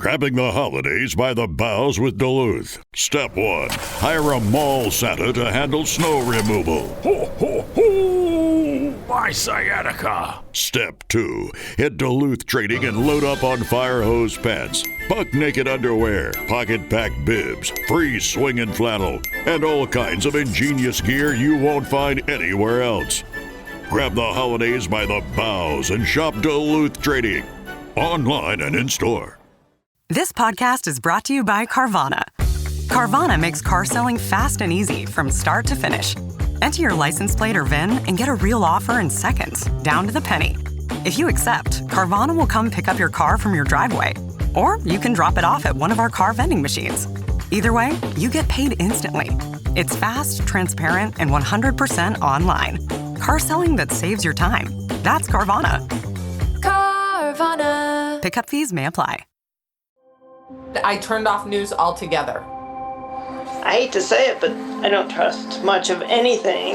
Grabbing the holidays by the boughs with Duluth. Step 1. Hire a mall Santa to handle snow removal. Ho, ho, ho! My sciatica! Step 2. Hit Duluth Trading and load up on fire hose pants, buck naked underwear, pocket pack bibs, free swinging flannel, and all kinds of ingenious gear you won't find anywhere else. Grab the holidays by the boughs and shop Duluth Trading. Online and in-store. This podcast is brought to you by Carvana. Carvana makes car selling fast and easy from start to finish. Enter your license plate or VIN and get a real offer in seconds, down to the penny. If you accept, Carvana will come pick up your car from your driveway. Or you can drop it off at one of our car vending machines. Either way, you get paid instantly. It's fast, transparent, and 100% online. Car selling that saves your time. That's Carvana. Carvana. Pickup fees may apply. I turned off news altogether. I hate to say it, but I don't trust much of anything.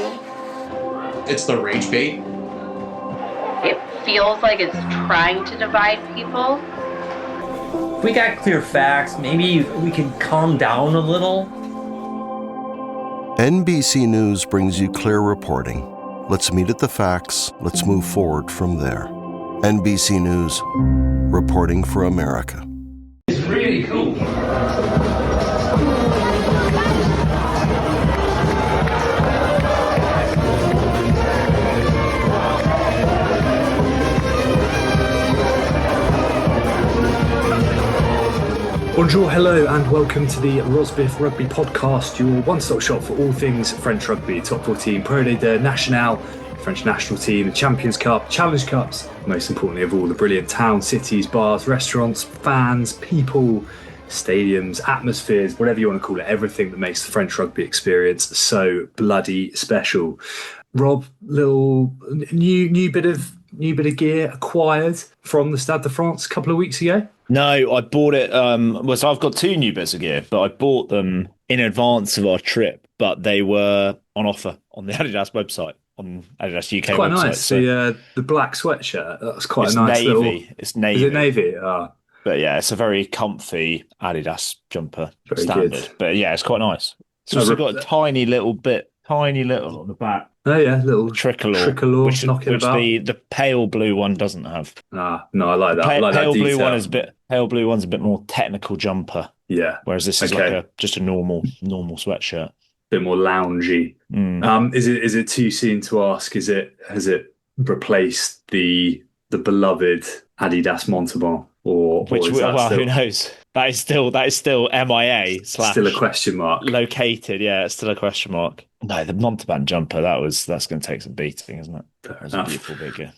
It's the rage bait. It feels like it's trying to divide people. If we got clear facts, maybe we can calm down a little. NBC News brings you clear reporting. Let's meet at the facts. Let's move forward from there. NBC News, reporting for America. It's really cool. Bonjour, hello, and welcome to the Rosbiff Rugby Podcast, your one-stop shop for all things French rugby, top 14, Pro de Nationale, French national team, the Champions Cup, Challenge Cups, most importantly of all, the brilliant towns, cities, bars, restaurants, fans, people, stadiums, atmospheres, whatever you want to call it, everything that makes the French rugby experience so bloody special. Rob, little new bit of gear acquired from the Stade de France a couple of weeks ago. No, I bought it. So I've got two new bits of gear, but I bought them in advance of our trip. But they were on offer on the Adidas website, on Adidas UK quite website. Nice. So the black sweatshirt. That's quite it's a nice navy. little. It's navy. Is it navy? Oh. But yeah, it's a very comfy Adidas jumper, very standard. Good. But yeah, it's quite nice. It's also got a tiny little on the back. Oh yeah, little tricolor which about. The pale blue one doesn't have. No, I like that. I like pale that blue detail. one is pale blue one's a bit more technical jumper. Yeah. Whereas this is like just a normal sweatshirt. Bit more loungy. Is it too soon to ask? Has it replaced the beloved Adidas Montauban or who knows? That is still MIA / still a question mark. Located, yeah, it's still a question mark. No, the Montauban jumper, that's going to take some beating, isn't it? That's a beautiful bigger.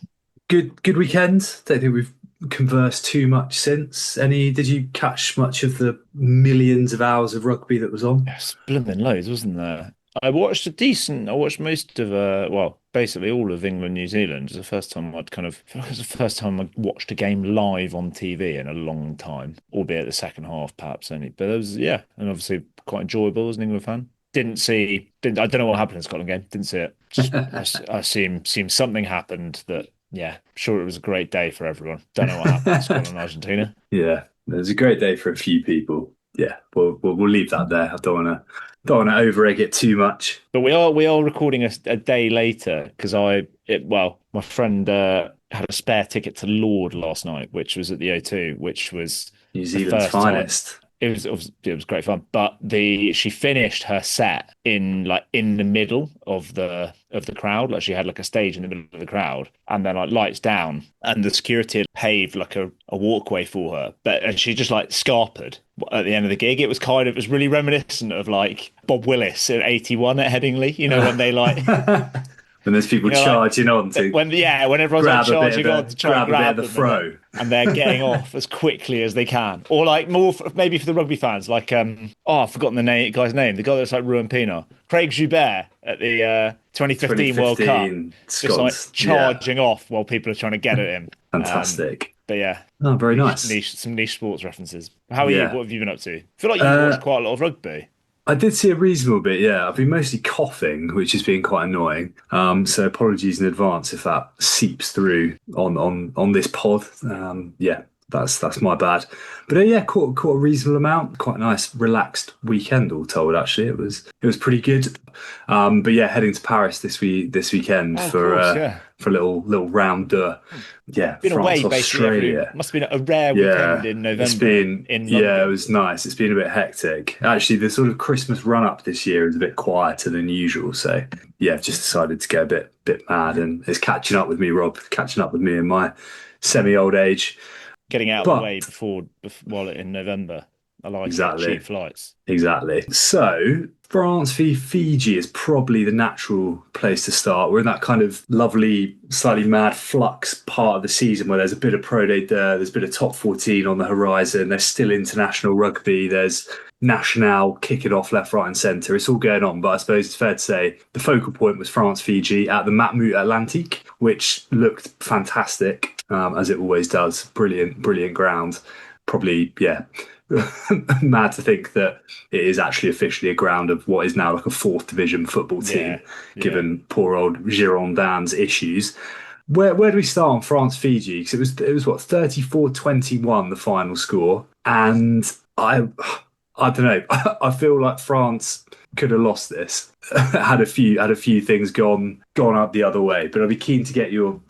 Good weekend. Don't think we've conversed too much since. Did you catch much of the millions of hours of rugby that was on? Yes, blooming loads, wasn't there? I watched most of basically all of England, New Zealand. It was the first time I'd watched a game live on TV in a long time, albeit the second half perhaps only. But it was, and obviously quite enjoyable as an England fan. I don't know what happened in the Scotland game. Didn't see it. I assume something happened that, sure it was a great day for everyone. Don't know what happened in Scotland and Argentina. Yeah, it was a great day for a few people. Yeah, we'll leave that there. I don't want to over-egg it too much. But we are recording a day later because my friend had a spare ticket to Lord last night, which was at the O2, which was New Zealand's finest. It was great fun, but she finished her set in the middle of the crowd. Like she had a stage in the middle of the crowd, and then lights down, and the security had paved a walkway for her. And she just scarpered at the end of the gig. It was really reminiscent of Bob Willis in '81 at Headingley. You know when they when there's people charging on to when everyone's charging on to try and grab the throw, and they're getting off as quickly as they can, or more maybe for the rugby fans, I've forgotten the guy's name, the guy that's Ruan Pienaar, Craig Joubert at the 2015 World Cup, Scots, just charging off while people are trying to get at him. Fantastic. But yeah, very nice. Some niche sports references. How are you? What have you been up to? I feel like you've watched quite a lot of rugby. I did see a reasonable bit, yeah. I've been mostly coughing, which has been quite annoying. So apologies in advance if that seeps through on this pod. That's my bad. But yeah, caught a reasonable amount. Quite a nice, relaxed weekend, all told. Actually, it was pretty good. But yeah, heading to Paris this weekend for a little round de. Yeah, been France, away basically. Australia. Must have been a rare weekend in November. It's been in London. It was nice. It's been a bit hectic. Actually, the sort of Christmas run up this year is a bit quieter than usual. So yeah, I've just decided to go a bit mad, and it's catching up with me, Rob. Catching up with me in my semi-old age. Getting out of the way before in November. I like cheap flights. Exactly. So France v Fiji is probably the natural place to start. We're in that kind of lovely, slightly mad flux part of the season where there's a bit of Pro Day there, there's a bit of top 14 on the horizon, there's still international rugby, there's Nationale kicking off left, right and centre. It's all going on, but I suppose it's fair to say the focal point was France-Fiji at the Matmut Atlantique, which looked fantastic, as it always does. Brilliant ground. Probably, yeah, mad to think that it is actually officially a ground of what is now like a 4th division football team, given poor old Girondins' issues. Where do we start on France-Fiji? Because it was what, 34-21 the final score, and I don't know. I feel like France could have lost this. had a few things gone up the other way. But I'd be keen to get your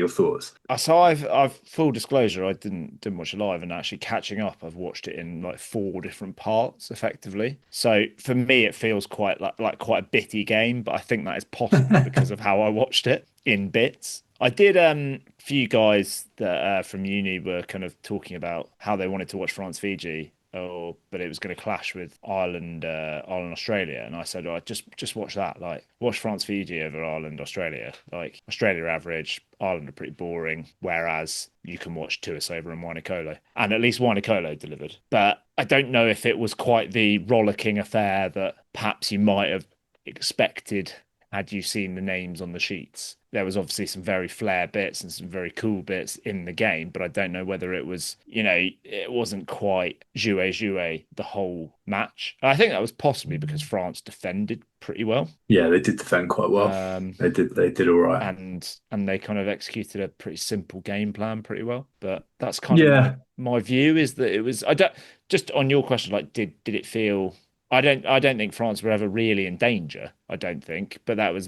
thoughts. So I've full disclosure, I didn't watch it live, and actually catching up, I've watched it in like 4 different parts effectively. So for me, it feels quite like quite a bitty game, but I think that is possibly because of how I watched it in bits. I did a few guys that from uni were kind of talking about how they wanted to watch France-Fiji. But it was going to clash with Ireland, Australia, and I said, just watch that. Like, watch France Fiji over Ireland, Australia. Like, Australia average, Ireland are pretty boring, whereas you can watch Tuisova and Wainakolo, and at least Wainakolo delivered. But I don't know if it was quite the rollicking affair that perhaps you might have expected had you seen the names on the sheets. There was obviously some very Flair bits and some very cool bits in the game, but I don't know whether it was, it wasn't quite jouet the whole match. I think that was possibly because France defended pretty well. Yeah, they did defend quite well. They did all right. And they kind of executed a pretty simple game plan pretty well. But that's kind of my view, is that it was, just on your question, like, did it feel... I don't think France were ever really in danger. I don't think, but that I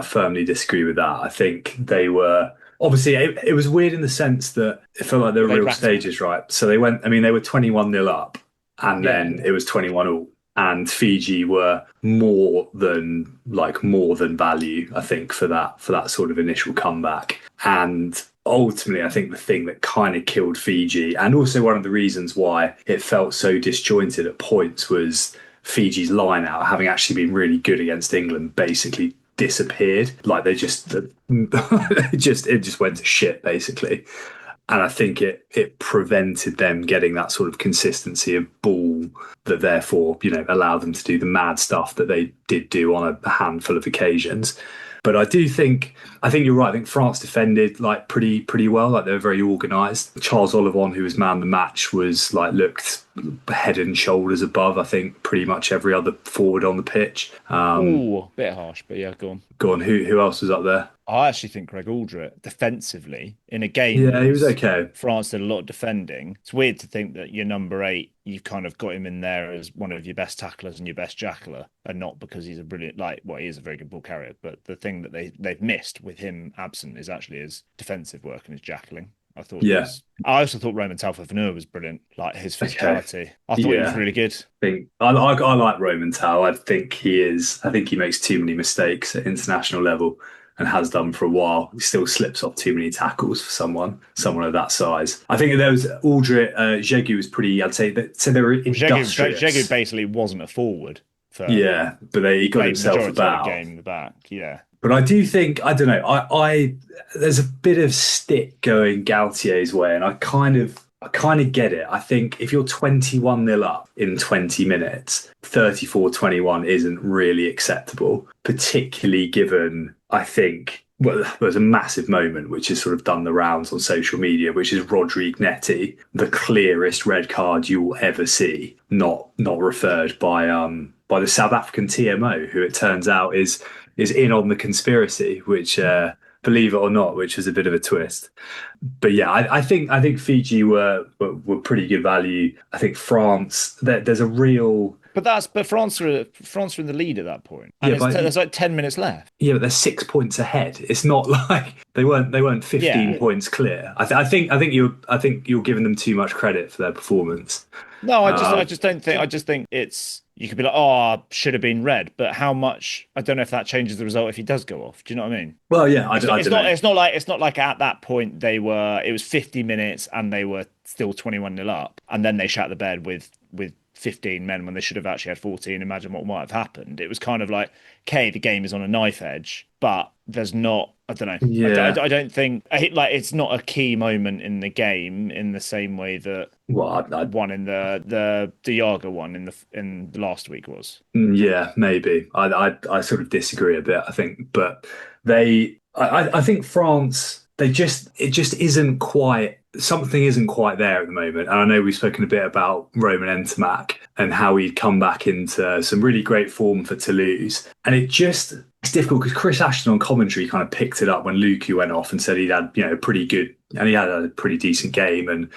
firmly disagree with that. I think they were obviously it was weird in the sense that it felt like they were real stages, right? So they were 21-0 up, and then it was 21-all, and Fiji were more than value, I think, for that sort of initial comeback. And ultimately, I think the thing that kind of killed Fiji, and also one of the reasons why it felt so disjointed at points, was Fiji's line out, having actually been really good against England, basically disappeared. Like it just went to shit, basically. And I think it prevented them getting that sort of consistency of ball that therefore, allowed them to do the mad stuff that they did do on a handful of occasions. But I think you're right. I think France defended like pretty well. Like, they were very organised. Charles Ollivon, who was man of the match, was looked head and shoulders above, I think, pretty much every other forward on the pitch. Bit harsh, but yeah, go on. Go on. Who else was up there? I actually think Greg Aldrit, defensively, in a game... Yeah, he was okay. France did a lot of defending. It's weird to think that your number 8, you've kind of got him in there as one of your best tacklers and your best jackler, and not because he's a brilliant... he is a very good ball carrier, but the thing that they've missed with him absent is actually his defensive work and his jackling. I thought. Yeah. I also thought Roman Taufifenua was brilliant. Like, his physicality. Okay. I thought he was really good. I like Roman Tau. I think he makes too many mistakes at international level, and has done for a while. He still slips off too many tackles for someone of that size. I think there was Aldrit, Jegu was pretty, I'd say they were industrious. Jegu basically wasn't a forward. But he got himself about. The game in the back, yeah. But I do think, I don't know, I there's a bit of stick going Galtier's way, and I kind of get it. I think if you're 21-0 up in 20 minutes, 34-21 isn't really acceptable, particularly given, I think, there's a massive moment which has sort of done the rounds on social media, which is Rodrigue Netti, the clearest red card you will ever see, not referred by the South African TMO, who it turns out is in on the conspiracy, which believe it or not, which was a bit of a twist. But yeah, I think Fiji were pretty good value. I think France, there's a real. But France are in the lead at that point, and there's like 10 minutes left. Yeah, but they're 6 points ahead. It's not like they weren't 15 points clear. I think you're giving them too much credit for their performance. No, I just don't think. I just think it's, you could be like, oh, should have been red, but how much? I don't know if that changes the result if he does go off. Do you know what I mean? Well, yeah, it's not like at that point it was 50 minutes and they were still 21-0 up, and then they shat the bed with 15 men when they should have actually had 14. Imagine what might have happened. It was kind of like, okay, the game is on a knife edge, but there's not. I don't know. Yeah. I don't think it's not a key moment in the game in the same way that one in the Diaga one in the last week was. Yeah, maybe. I sort of disagree a bit. I think, but I think France, it just isn't quite. Something isn't quite there at the moment. And I know we've spoken a bit about Roman Ntamack and how he'd come back into some really great form for Toulouse. And it's difficult because Chris Ashton on commentary kind of picked it up when Luku went off and said he'd had, pretty good, and he had a pretty decent game and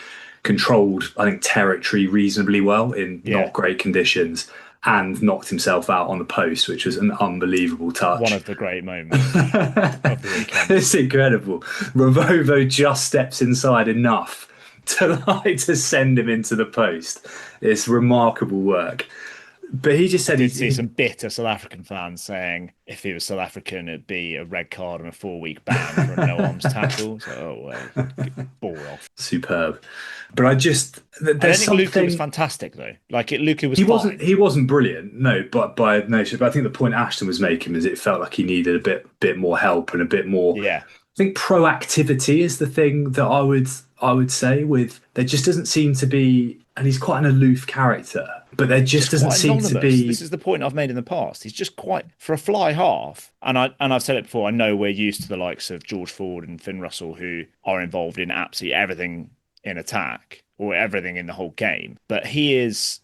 controlled, I think, territory reasonably well in not great conditions, and knocked himself out on the post, which was an unbelievable touch. One of the great moments of the weekend. It's incredible. Ravovo just steps inside enough to send him into the post. It's remarkable work. But he just said he'd see some bitter South African fans saying if he was South African, it'd be a red card and a 4-week ban for a no-arms tackle. So, ball off. Superb. But I don't think Luku was fantastic, though. Luku was fine. He wasn't brilliant, no, but by no shape. But I think the point Ashton was making is it felt like he needed a bit more help and a bit more. Yeah. I think proactivity is the thing that I would say. With there just doesn't seem to be, and he's quite an aloof character, but there just doesn't seem to be. This is the point I've made in the past. He's just quite, for a fly half, and I've said it before. I know we're used to the likes of George Ford and Finn Russell who are involved in absolutely everything in attack or everything in the whole game, but he's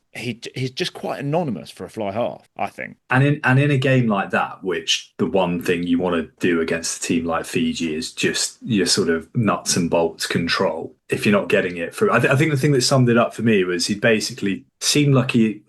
just quite anonymous for a fly half, I think. And in a game like that, which the one thing you want to do against a team like Fiji is just your sort of nuts and bolts control. If you're not getting it through, I think the thing that summed it up for me was he basically seemed like he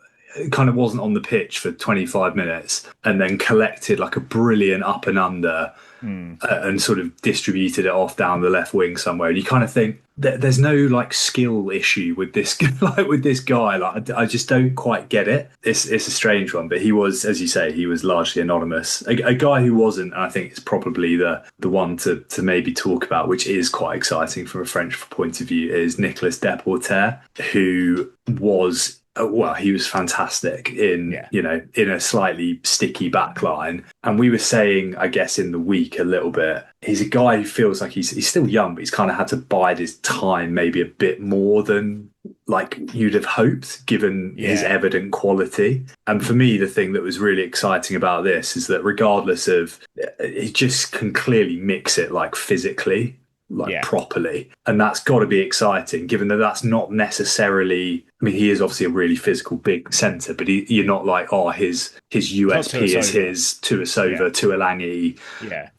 kind of wasn't on the pitch for 25 minutes and then collected like a brilliant up and under and sort of distributed it off down the left wing somewhere. And you kind of think there's no like skill issue with this guy. Like I just don't quite get it. It's a strange one, but he was, as you say, he was largely anonymous. A guy who wasn't, and I think it's probably the one to maybe talk about, which is quite exciting from a French point of view, is Nicolas Deporter, who was. Well, he was fantastic in a slightly sticky back line. And we were saying, I guess, in the week a little bit, he's a guy who feels like he's still young, but he's kind of had to bide his time maybe a bit more than like you'd have hoped, given his evident quality. And for me, the thing that was really exciting about this is that regardless of, he just can clearly mix it like physically. Properly, and that's got to be exciting given that's not necessarily, I mean, he is obviously a really physical big centre, but you're not like, his USP is his Tuasova, Tuolangi,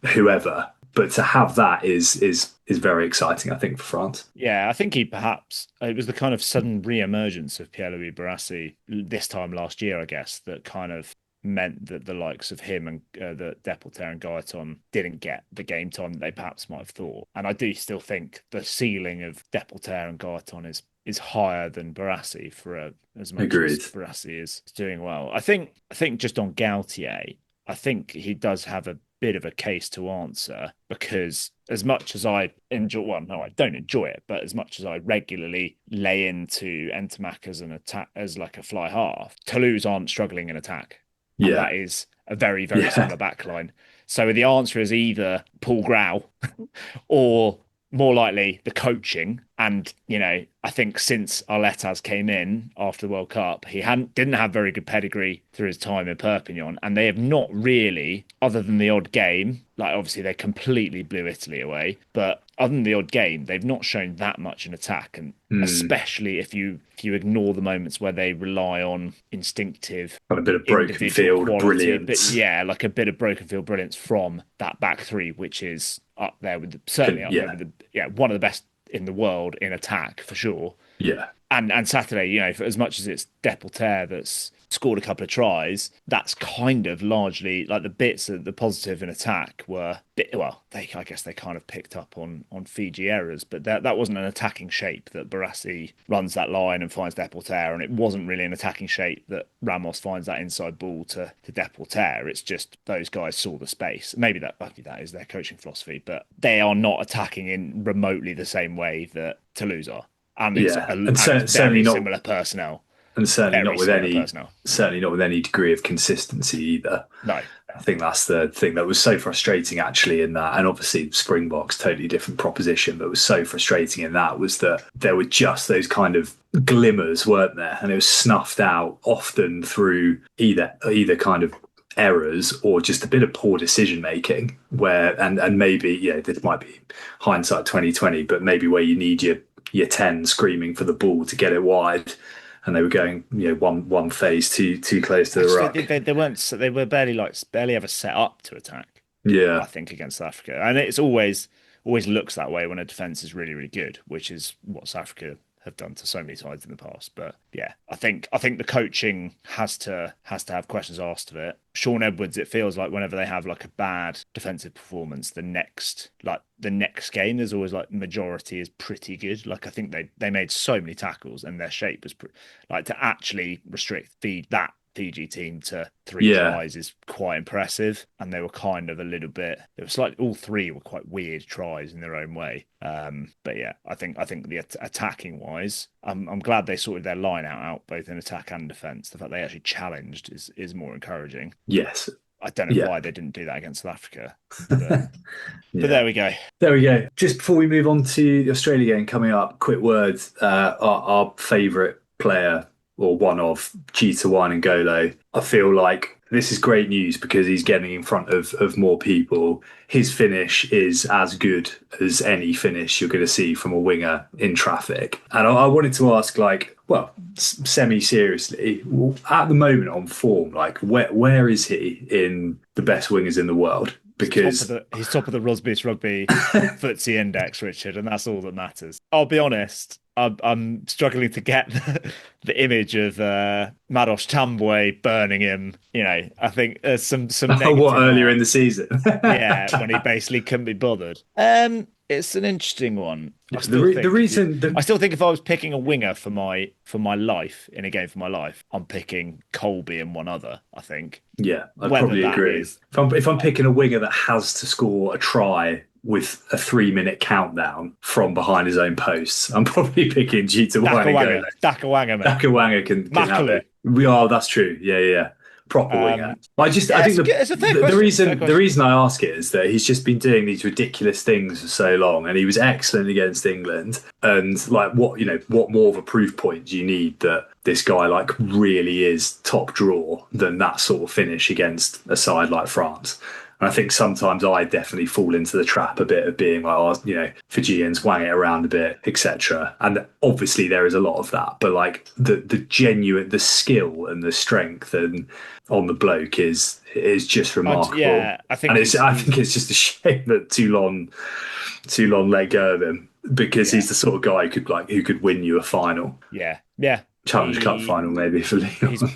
whoever, but to have that is very exciting, I think, for France. I think it was the kind of sudden re-emergence of Pierre-Louis Barassi this time last year, I guess, that kind of meant that the likes of him and the Deporter and Gaetan didn't get the game time that they perhaps might have thought. And I do still think the ceiling of Deporter and Gaetan is higher than Barassi for as much as Barassi is doing well. I think just on Gaultier, I think he does have a bit of a case to answer, because as much as I enjoy, I don't enjoy it, but as much as I regularly lay into Ntamack as an attack, as like a fly half, Toulouse aren't struggling in attack. And that is a very, very similar backline. So the answer is either Paul Grau or more likely the coaching. And, I think since Arletas came in after the World Cup, he didn't have very good pedigree through his time in Perpignan. And they have not really, other than the odd game, like obviously they completely blew Italy away. But other than the odd game, they've not shown that much in attack, and especially if you ignore the moments where they rely on instinctive, got a bit of broken field brilliance. Like a bit of broken field brilliance from that back three, which is up there with there with one of the best in the world in attack for sure. Yeah. And Saturday, for as much as it's Deporter that's scored a couple of tries, that's kind of largely like the bits of the positive in attack were I guess they kind of picked up on Fiji errors, but that wasn't an attacking shape that Barassi runs that line and finds Deporter, and it wasn't really an attacking shape that Ramos finds that inside ball to Deporter. It's just those guys saw the space. Maybe that is their coaching philosophy, but they are not attacking in remotely the same way that Toulouse are. And certainly not similar personnel, and certainly not with any degree of consistency either. No, I think that's the thing that was so frustrating actually in that, and obviously Springboks, totally different proposition, but was so frustrating in that was that there were just those kind of glimmers, weren't there? And it was snuffed out often through either kind of errors or just a bit of poor decision making, where and maybe this might be hindsight 2020, but maybe where you need your 10 screaming for the ball to get it wide, and they were going one phase too close to the ruck. They were barely ever set up to attack. Yeah, I think against South Africa, and it's always looks that way when a defense is really, really good, which is what South Africa have done to so many sides in the past. But yeah, I think the coaching has to have questions asked of it. Sean Edwards, it feels like whenever they have like a bad defensive performance, the next game there's always like majority is pretty good. Like I think they made so many tackles and their shape was to actually feed that Fiji team to 3 tries is quite impressive, and they were kind of all three were quite weird tries in their own way. But yeah, I think the attacking wise, I'm glad they sorted their line out both in attack and defence. The fact they actually challenged is more encouraging. Yes. I don't know why they didn't do that against South Africa. But there we go. There we go. Just before we move on to the Australia game coming up, quick word, our favourite player, or one of Cheetah Wine and Golo. I feel like this is great news because he's getting in front of more people. His finish is as good as any finish you're going to see from a winger in traffic. And I wanted to ask, semi-seriously, at the moment on form, where is he in the best wingers in the world? Because he's top of the Rosbys Rugby footsie index, Richard, and that's all that matters. I'll be honest, I'm struggling to get the image of Mados Tambwe burning him. I think there's some earlier in the season? Yeah, when he basically couldn't be bothered. It's an interesting one. I still think if I was picking a winger for my life in a game for my life, I'm picking Colby and one other. I think. Yeah, I'd probably agree. If I'm picking a winger that has to score a try with a 3-minute countdown from behind his own posts, I'm probably picking Cheetah Wine. Dakawanga can have it. That's true. Yeah. Proper winger. I think the reason I ask it is that he's just been doing these ridiculous things for so long, and he was excellent against England. And what more of a proof point do you need that this guy really is top draw than that sort of finish against a side like France? And I think sometimes I definitely fall into the trap a bit of being Fijians wang it around a bit, etc. And obviously there is a lot of that, but the skill and the strength and on the bloke is just remarkable. I think it's just a shame that Toulon let go of him, because he's the sort of guy who could win you a final. Yeah. Challenge Cup final maybe for Leon.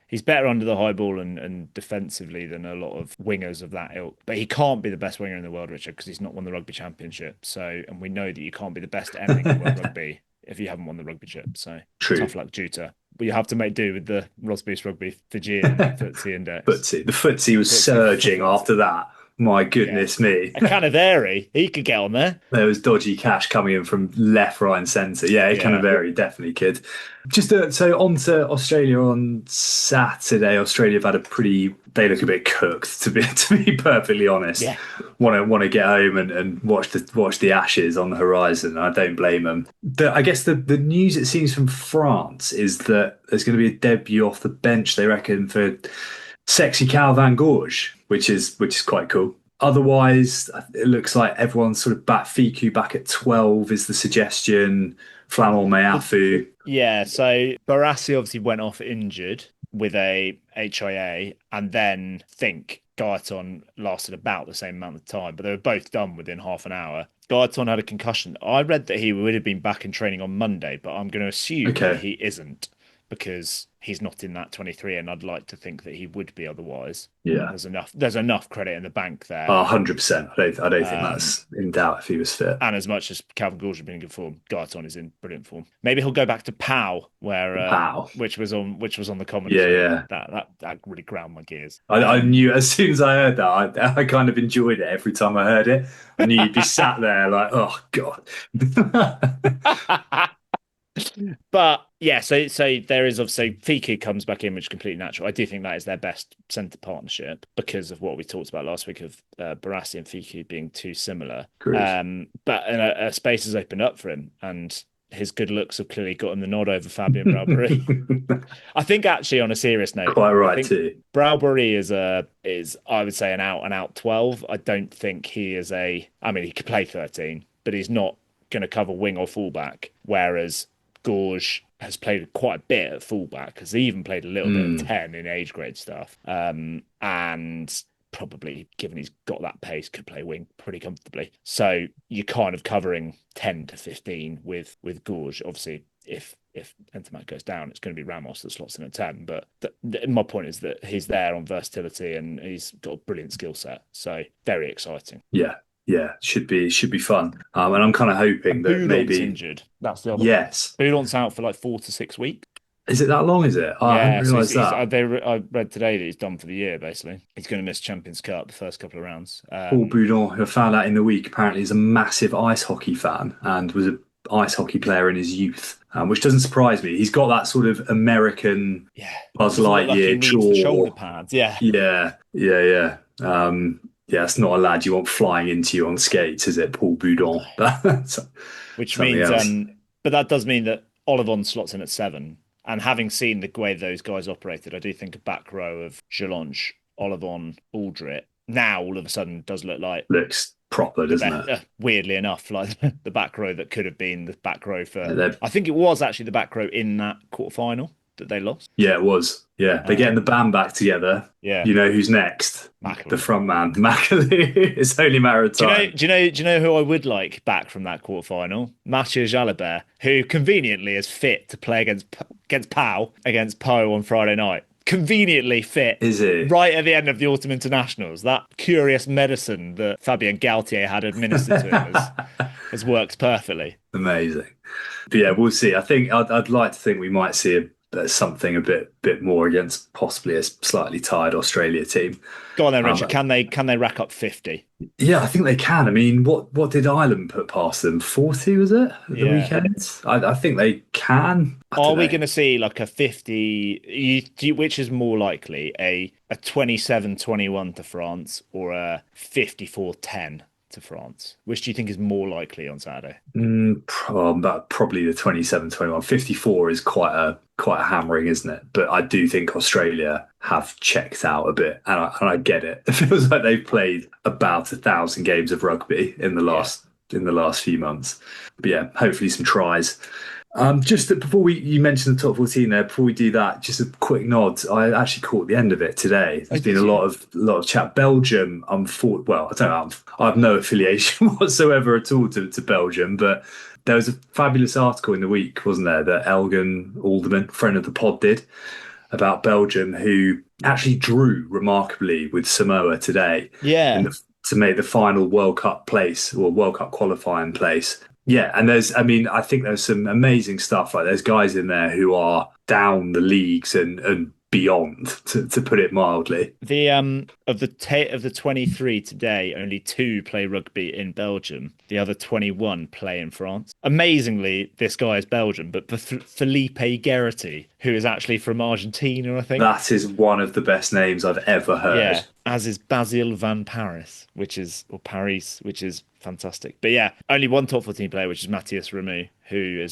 He's better under the high ball and defensively than a lot of wingers of that ilk. But he can't be the best winger in the world, Richard, because he's not won the Rugby Championship. And we know that you can't be the best at anything in World Rugby if you haven't won the Rugby Chip. So true. Tough luck, Juta. But you have to make do with the Rosbys Rugby Fijian footsie index. The footsie was surging after that. My goodness me. And Canaveri, he could get on there. There was dodgy cash coming in from left, right and centre. Yeah, Canaveri definitely could. So on to Australia on Saturday. Australia have had they look a bit cooked, to be perfectly honest. Yeah. Want to get home and watch the Ashes on the horizon. I don't blame them. I guess the news, it seems, from France is that there's going to be a debut off the bench, they reckon, for Sexy Cal Van Gorge, which is quite cool. otherwise, it looks like everyone's sort of back. Fiku back at 12 is the suggestion. Flamel Meafu. Yeah, so Barassi obviously went off injured with a HIA, and then Gaiaton lasted about the same amount of time, but they were both done within half an hour. Gaiaton had a concussion. I read that he would have been back in training on Monday, but I'm going to assume that he isn't, because he's not in that 23, and I'd like to think that he would be otherwise. Yeah. There's enough credit in the bank there. 100%. I don't think that's in doubt if he was fit. And as much as Calvin Gorge has been in good form, Gaiaton is in brilliant form. Maybe he'll go back to Pau, which was on the commentary. Yeah. That really ground my gears. I knew as soon as I heard that, I kind of enjoyed it every time I heard it. I knew you'd be sat there like, oh God. But yeah, so there is obviously Fiku comes back in, which is completely natural. I do think that is their best centre partnership because of what we talked about last week of Barassi and Fiku being too similar. But a space has opened up for him, and his good looks have clearly gotten the nod over Fabien Braubery. I think actually, on a serious note, quite right too. Braubery is I would say an out and out 12. I don't think he is he could play 13, but he's not going to cover wing or fullback, whereas Gorge has played quite a bit at fullback, because he even played a little bit of 10 in age grade stuff. And probably, given he's got that pace, could play wing pretty comfortably. So you're kind of covering 10 to 15 with Gorge. Obviously, if Entermac goes down, it's going to be Ramos that slots in at 10. But my point is that he's there on versatility, and he's got a brilliant skill set. So very exciting. Yeah, should be fun. And I'm kind of hoping that Boulon's maybe injured. That's the other. Yes, Boulon's out for like 4 to 6 weeks. Is it that long? Is it? Oh, I didn't realise that. I read today that he's done for the year. Basically, he's going to miss Champions Cup the first couple of rounds. Paul Boulon, who I found out in the week, apparently is a massive ice hockey fan and was an ice hocky player in his youth, which doesn't surprise me. He's got that sort of American Buzz Lightyear jaw, shoulder pads. Yeah. Yeah, it's not a lad you want flying into you on skates, is it, Paul Boudon? Which means, but that does mean that Ollivon slots in at 7. And having seen the way those guys operated, I do think a back row of Jelonch, Ollivon, Aldrit now all of a sudden does looks proper, doesn't it? Weirdly enough, like the back row that could have been the back row for. I think it was actually the back row in that quarterfinal that they lost. Yeah, it was. Yeah, they're getting the band back together. Yeah, you know who's next? Mackley. The front man, Mackley. It's only a matter of time. Do you know who I would like back from that quarterfinal? Mathieu Jalabert, who conveniently is fit to play against Pau on Friday night. Conveniently fit, is it? Right at the end of the autumn internationals. That curious medicine that Fabien Galtier had administered to him has worked perfectly. Amazing. But yeah, we'll see. I think I'd like to think we might see something a bit more against possibly a slightly tired Australia team. Go on then, Richard. Can they rack up 50? Yeah, I think they can. I mean, what did Ireland put past them? 40, was it? At the weekend? I think they can. Are we going to see like a 50, which is more likely, a 27-21 to France or a 54-10 to France? Which do you think is more likely on Saturday? Probably the 27-21. 54 is quite a hammering, isn't it? But I do think Australia have checked out a bit, and I get it. It feels like they've played about 1,000 games of rugby in the last few months. But yeah, hopefully some tries. Just before you mentioned the top 14 there, before we do that, just a quick nod. I actually caught the end of it today. There's been a lot of chat. Belgium, I don't know. I have no affiliation whatsoever at all to Belgium, but there was a fabulous article in the week, wasn't there, that Elgin Alderman, friend of the pod, did about Belgium, who actually drew remarkably with Samoa today. Yeah. To make the final World Cup place, or World Cup qualifying place. Yeah, and I think there's some amazing stuff. Like there's guys in there who are down the leagues and beyond, to put it mildly. The of the 23 today, only 2 play rugby in Belgium. The other 21 play in France. Amazingly, this guy is Belgian, but Felipe Gerety, who is actually from Argentina, I think. That is one of the best names I've ever heard. Yeah, as is Basile van Paris, which is fantastic. But yeah, only one top 14 player, which is Matthias Ramu, who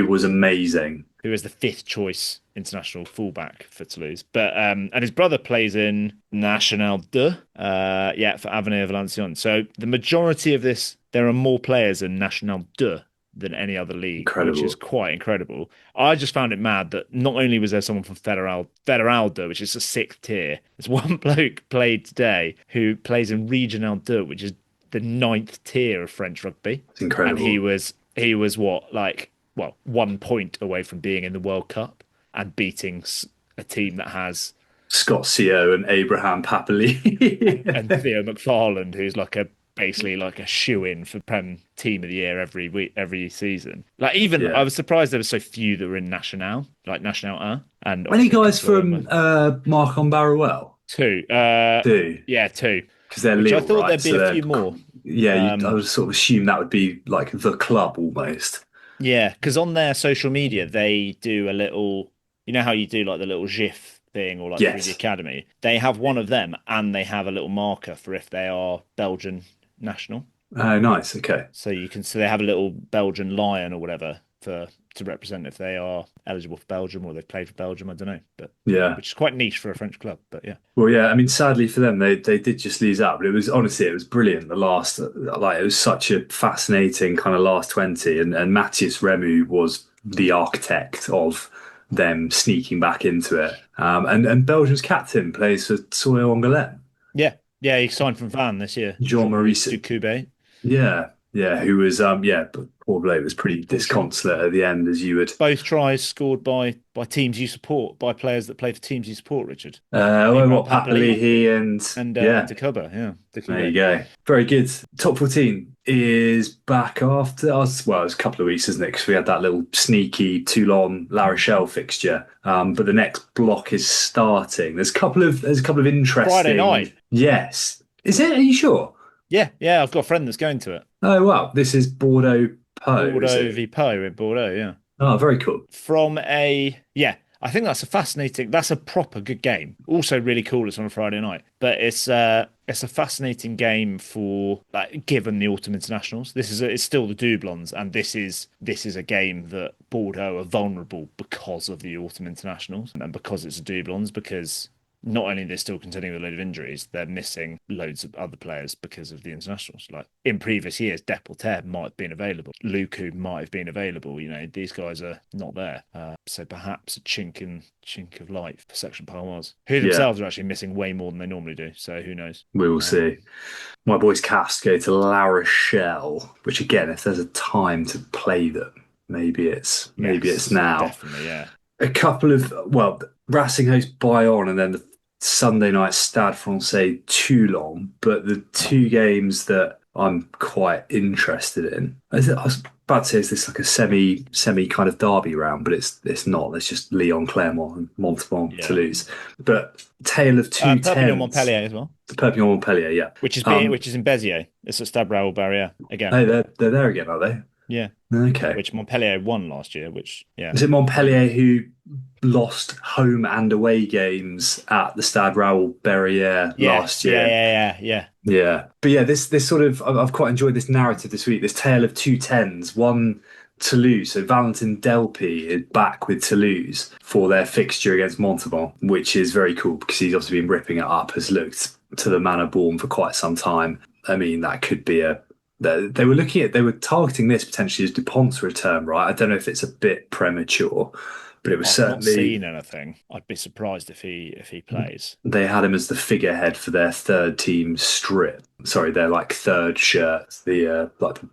was amazing. who is the 5th choice international fullback for Toulouse. But and his brother plays in Nationale de, for Avenir Valenciennes. So the majority of this, there are more players in Nationale de than any other league, which is quite incredible. I just found it mad that not only was there someone from Federal, which is the 6th tier, there's one bloke played today who plays in Regional 2, which is the 9th tier of French rugby. It's incredible. And he was 1 point away from being in the World Cup and beating a team that has Scott Seo and Abraham Papali and Theo McFarland, who's basically like a shoe-in for Prem Team of the Year every season. I was surprised there were so few that were in Nationale, like Nationale 1. And any guys from Marcon Barruel? 2. 2. Yeah, 2. Because they're little, I thought right? there'd be a few more. Yeah, I would sort of assume that would be like the club almost. Yeah, because on their social media, they do a little, you know how you do like the little GIF thing or through the academy? They have one of them and they have a little marker for if they are Belgian national. Oh, nice. Okay. So they have a little Belgian lion or whatever to represent if they are eligible for Belgium or they've played for Belgium. I don't know, but which is quite niche for a French club. But yeah. Well, yeah. I mean, sadly for them, they did just lose out, but it was brilliant. The last, it was such a fascinating kind of last 20, and Matthias Remu was the architect of them sneaking back into it. And Belgium's captain plays for Soyo Angoulême. Yeah, he signed from Van this year. Jean-Marie Ducoubet. Yeah, who was but poor bloke was pretty disconsolate at the end, as you would. Both tries scored by teams you support, by players that play for teams you support, Richard. Papali'i and Ducoubet, There you go. Very good. Top 14 is back after us. Well, it was a couple of weeks, isn't it? Because we had that little sneaky Toulon La Rochelle fixture. But the next block is starting. There's a couple of interesting. Friday night. Yes. Is it? Are you sure? Yeah. I've got a friend that's going to it. Oh wow! This is Bordeaux Po. Bordeaux v Po in Bordeaux. Yeah. Oh, very cool. I think that's a proper good game. Also really cool it's on a Friday night. But it's a fascinating game for given the autumn internationals. It's still the doublons, and this is a game that Bordeaux are vulnerable because of the autumn internationals and because it's a doublons, because not only they're still contending with a load of injuries, they're missing loads of other players because of the internationals. Like in previous years, Deporter might have been available, Luku might have been available. These guys are not there. So perhaps a chink of light for Section Palmas, who themselves are actually missing way more than they normally do. So who knows? We will see. My boys Cast go to La Rochelle, which again, if there's a time to play them, maybe it's now. Definitely, yeah. A couple of Racing host Bayonne, and then the Sunday night Stade Francais Toulon, but the two games that I'm quite interested in. I was about to say, is this like a semi kind of derby round, but it's not. It's just Lyon, Clermont, and Montauban, Toulouse. But Tale of Two Tens. Perpignan Montpellier as well. Perpignan Montpellier, yeah. Which is in Béziers. It's at Stade Raoul Barrière again. Oh, they're there again, are they? Yeah. Okay. Which Montpellier won last year, Is it Montpellier who lost home and away games at the Stade Raoul Barrière last year? Yeah. But yeah, this sort of, I've quite enjoyed this narrative this week, this tale of two tens. One, Toulouse, so Valentin Delpy is back with Toulouse for their fixture against Montauban, which is very cool because he's obviously been ripping it up, has looked to the manor born for quite some time. I mean, that could be they were targeting this potentially as Dupont's return, right? I don't know if it's a bit premature, but it was certainly. I've not seen anything. I'd be surprised if he plays. They had him as the figurehead for their third team strip. Sorry, their third shirt, the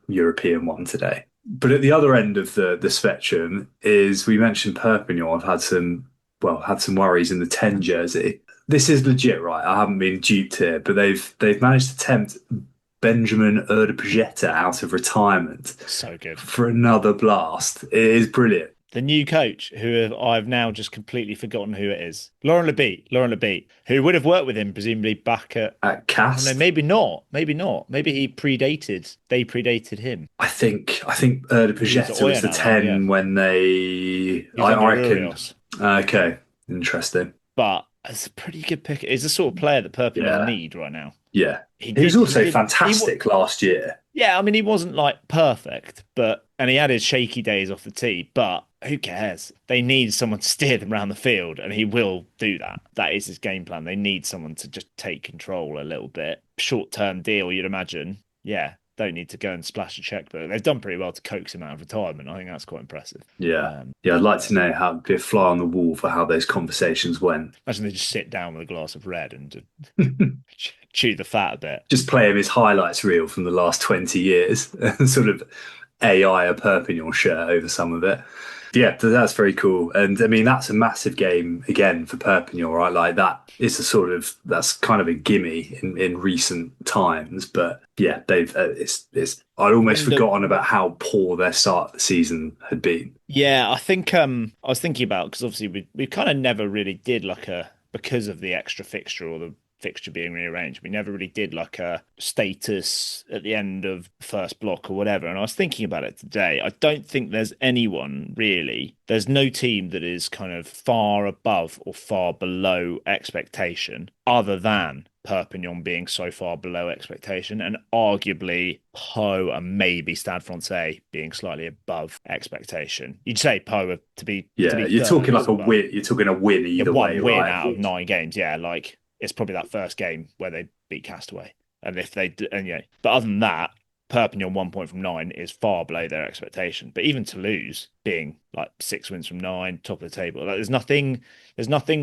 European one today. But at the other end of the spectrum is, we mentioned Perpignan. I've had some worries in the 10 jersey. This is legit, right? I haven't been duped here, but they've managed to tempt Benjamin Erdepageta out of retirement. So good. For another blast. It is brilliant. The new coach, who I've now just completely forgotten who it is. Laurent Lebeat, who would have worked with him presumably back at Cast. No, maybe not. Maybe they predated him. I think Erdepageta was the 10 when they... I reckon. Okay, interesting. But it's a pretty good pick. He's the sort of player that Perpignan need right now. Yeah. He was also fantastic last year. Yeah, I mean, he wasn't like perfect, and he had his shaky days off the tee, but who cares? They need someone to steer them around the field, and he will do that. That is his game plan. They need someone to just take control a little bit. Short-term deal, you'd imagine. Yeah, don't need to go and splash a checkbook. They've done pretty well to coax him out of retirement. I think that's quite impressive. Yeah. I'd like to know how be a fly on the wall for how those conversations went. Imagine they just sit down with a glass of red and chew the fat a bit. Just play him his highlights reel from the last 20 years and sort of AI a Perpignan shirt over some of it. Yeah, that's very cool. And I mean, that's a massive game again for Perpignan, right? Like that's kind of a gimme in recent times. But yeah, I'd almost forgotten about how poor their start of the season had been. Yeah, I think I was thinking about, because obviously we kind of never really did because of the extra fixture or the fixture being rearranged, we never really did like a status at the end of the first block or whatever. And I was thinking about it today. I don't think there's anyone really. There's no team that is kind of far above or far below expectation, other than Perpignan being so far below expectation, and arguably Pau and maybe Stade Francais being slightly above expectation. You'd say Pau to be you're talking like a win. You're talking a win either way. One win out of 9 games. Yeah, like it's probably that first game where they beat Castaway, and if they but other than that, Perpignan 1 point from 9 is far below their expectation. But even Toulouse being like 6 wins from 9, top of the table, like there's nothing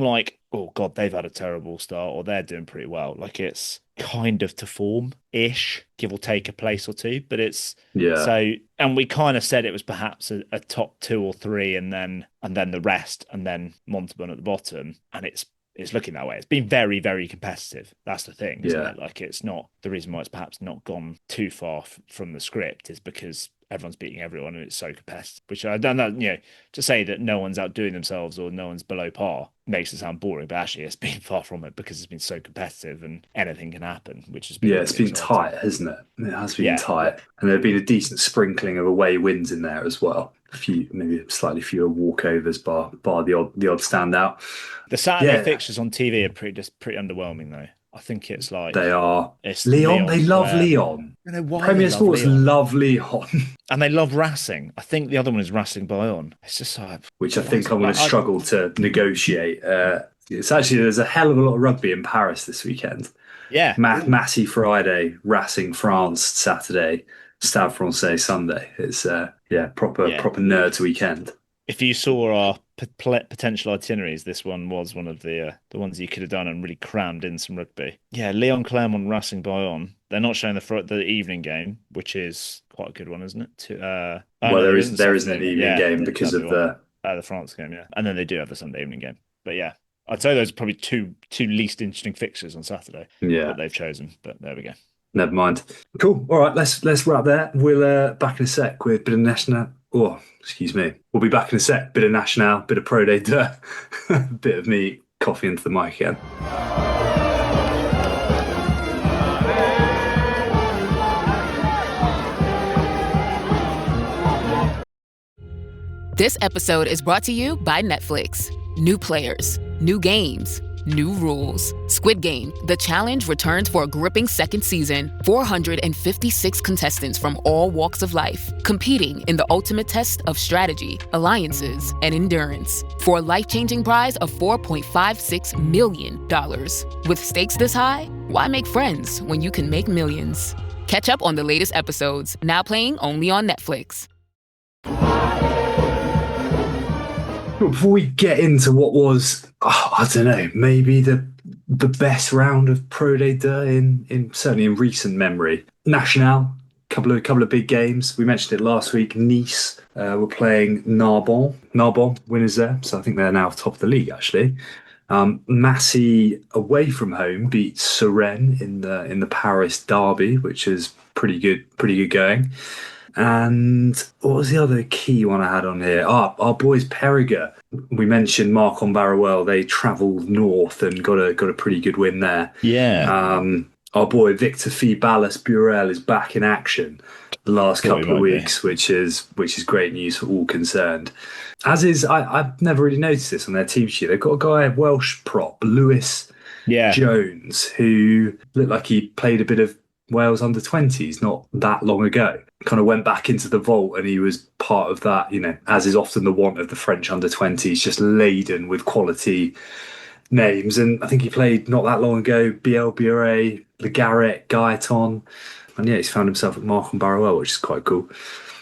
like, oh god, they've had a terrible start or they're doing pretty well. Like it's kind of to form-ish, give or take a place or two, but it's so. And we kind of said it was perhaps a top 2 or 3, and then the rest, and then Montauban at the bottom, and it's looking that way. It's been very, very competitive. That's the thing, isn't it? Like it's not, the reason why it's perhaps not gone too far from the script is because everyone's beating everyone and it's so competitive, which I don't know, to say that no one's outdoing themselves or no one's below par makes it sound boring, but actually it's been far from it because it's been so competitive and anything can happen, which has been it's been tight, hasn't it? It has been tight, and there have been a decent sprinkling of away wins in there as well. A few, maybe slightly fewer walkovers, bar the odd standout. The Saturday fixtures on TV are pretty underwhelming though. I think it's like they are. It's Leon. They love Leon. Premier Sports love Leon, and they love Racing. I think the other one is Racing Bayonne. It's just like, which I think I'm going to struggle to negotiate. It's actually, there's a hell of a lot of rugby in Paris this weekend. Yeah, Massy Friday, Racing France Saturday, Stade Francais Sunday. It's proper nerds weekend. If you saw our potential itineraries, this one was one of the ones you could have done and really crammed in some rugby. Yeah, Lyon Clermont Racing Bayonne. They're not showing the evening game, which is quite a good one, isn't it? There isn't an evening game because of the France game, and then they do have the Sunday evening game. But yeah, I'd say those are probably two least interesting fixtures on Saturday. that they've chosen. But there we go. Never mind. Cool. All right, let's wrap there. We'll back in a sec with a bit of Nationale. Oh, excuse me. We'll be back in a sec. Bit of Nationale, bit of Pro Day Deux, bit of me coffee into the mic again. This episode is brought to you by Netflix. New players, new games, new rules. Squid Game, The Challenge returns for a gripping second season. 456 contestants from all walks of life, competing in the ultimate test of strategy, alliances, and endurance. For a life-changing prize of $4.56 million. With stakes this high, why make friends when you can make millions? Catch up on the latest episodes, now playing only on Netflix. Before we get into what was, I don't know, maybe the best round of Pro Day Deux in certainly in recent memory. Nationale, couple of big games. We mentioned it last week. Nice were playing Narbonne. Narbonne winners there, so I think they're now top of the league actually. Massy away from home beat Suresnes in the Paris derby, which is pretty good going. And what was the other key one I had on here? Our boys Périgueux. We mentioned Marcon Barruel. They travelled north and got a pretty good win there. Yeah. Our boy Victor Fibalas Burel is back in action the last couple of weeks, which is great news for all concerned. As is, I've never really noticed this on their team sheet. They've got a guy, Welsh prop, Lewis Jones, who looked like he played a bit of Wales under-20s not that long ago. Kind of went back into the vault, and he was part of that, as is often the want of the French under-20s, just laden with quality names. And I think he played not that long ago, Biel Bure, Le Garrett, Gaetan. And yeah, he's found himself at Markham Barrowell, which is quite cool.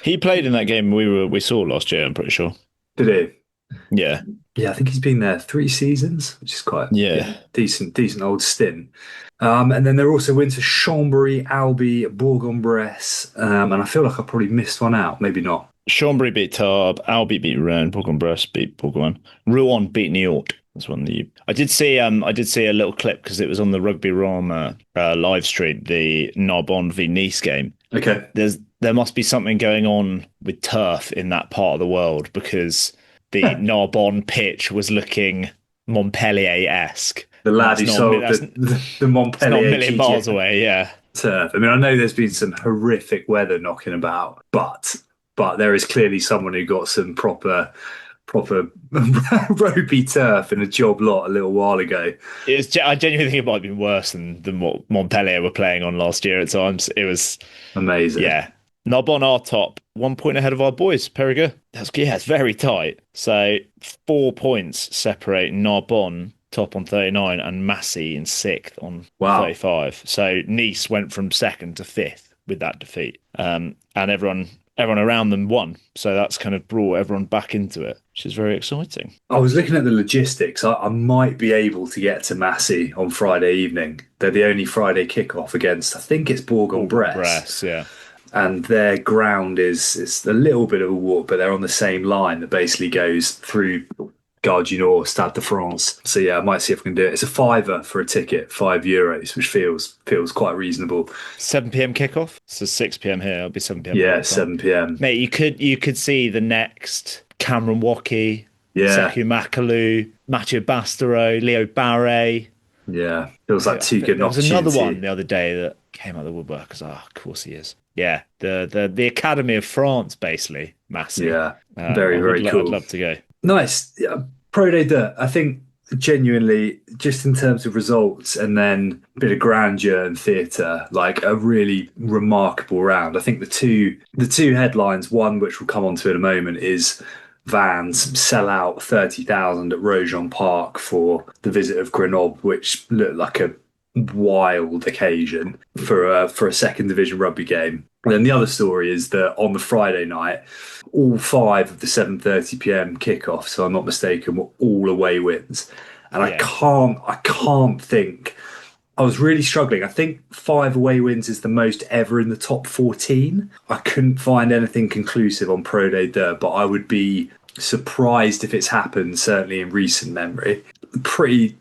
He played in that game we saw last year, I'm pretty sure. Did he? Yeah. Yeah, I think he's been there 3 seasons, which is quite decent old stint. And then there also went to Chambéry, Albi, Bourg-en-Bresse. And I feel like I probably missed one out. Maybe not. Chambéry beat Tarbes, Albi beat Rennes, Bourg-en-Bresse beat Bourgoin, Rouen beat Niort. That's one that I did see a little clip because it was on the Rugby Rama live stream, the Narbonne v Nice game. Okay. There must be something going on with turf in that part of the world, because the Narbonne pitch was looking Montpellier-esque. The lad who sold the Montpellier. It's not a million miles away, yeah. Turf. I mean, I know there's been some horrific weather knocking about, but there is clearly someone who got some proper ropey turf in a job lot a little while ago. I genuinely think it might have been worse than what Montpellier were playing on last year at times. It was amazing. Yeah. Narbonne are top, 1 point ahead of our boys, Périgueux. It's very tight. So 4 points separate Narbonne top on 39 and Massy in 6th on 35. So Nice went from 2nd to 5th with that defeat. And everyone around them won. So that's kind of brought everyone back into it, which is very exciting. I was looking at the logistics. I might be able to get to Massy on Friday evening. They're the only Friday kickoff against, I think it's Bourg-en-Bresse. Yeah. And their ground it's a little bit of a walk, but they're on the same line that basically goes through Gare du Nord, Stade de France. So yeah, I might see if I can do it. It's a £5 for a ticket, €5, which feels quite reasonable. 7 p.m. kickoff. So 6 p.m. here. It'll be 7 p.m. Yeah, 7 p.m. Mate, you could see the next Cameron Waukee, Sekou Makalu, Mathieu Bastereau, Leo Barre. Yeah, feels like two good opportunities. There was another one the other day that came out of the woodwork. Of course he is. Yeah, the Academy of France, basically, massive. Yeah, very cool. I'd love to go. Nice. Pro Day Dirt, I think genuinely, just in terms of results and then a bit of grandeur and theatre, like a really remarkable round. I think the two headlines, one which we'll come on to in a moment, is Vans sell out 30,000 at Rojon Park for the visit of Grenoble, which looked like a wild occasion for a second division rugby game. And then the other story is that on the Friday night, all 5 of the 7:30 p.m. kickoffs, so I'm not mistaken, were all away wins. And I can't think. I was really struggling. I think 5 away wins is the most ever in the top 14. I couldn't find anything conclusive on Pro Day Dirt, but I would be surprised if it's happened, certainly in recent memory. Pretty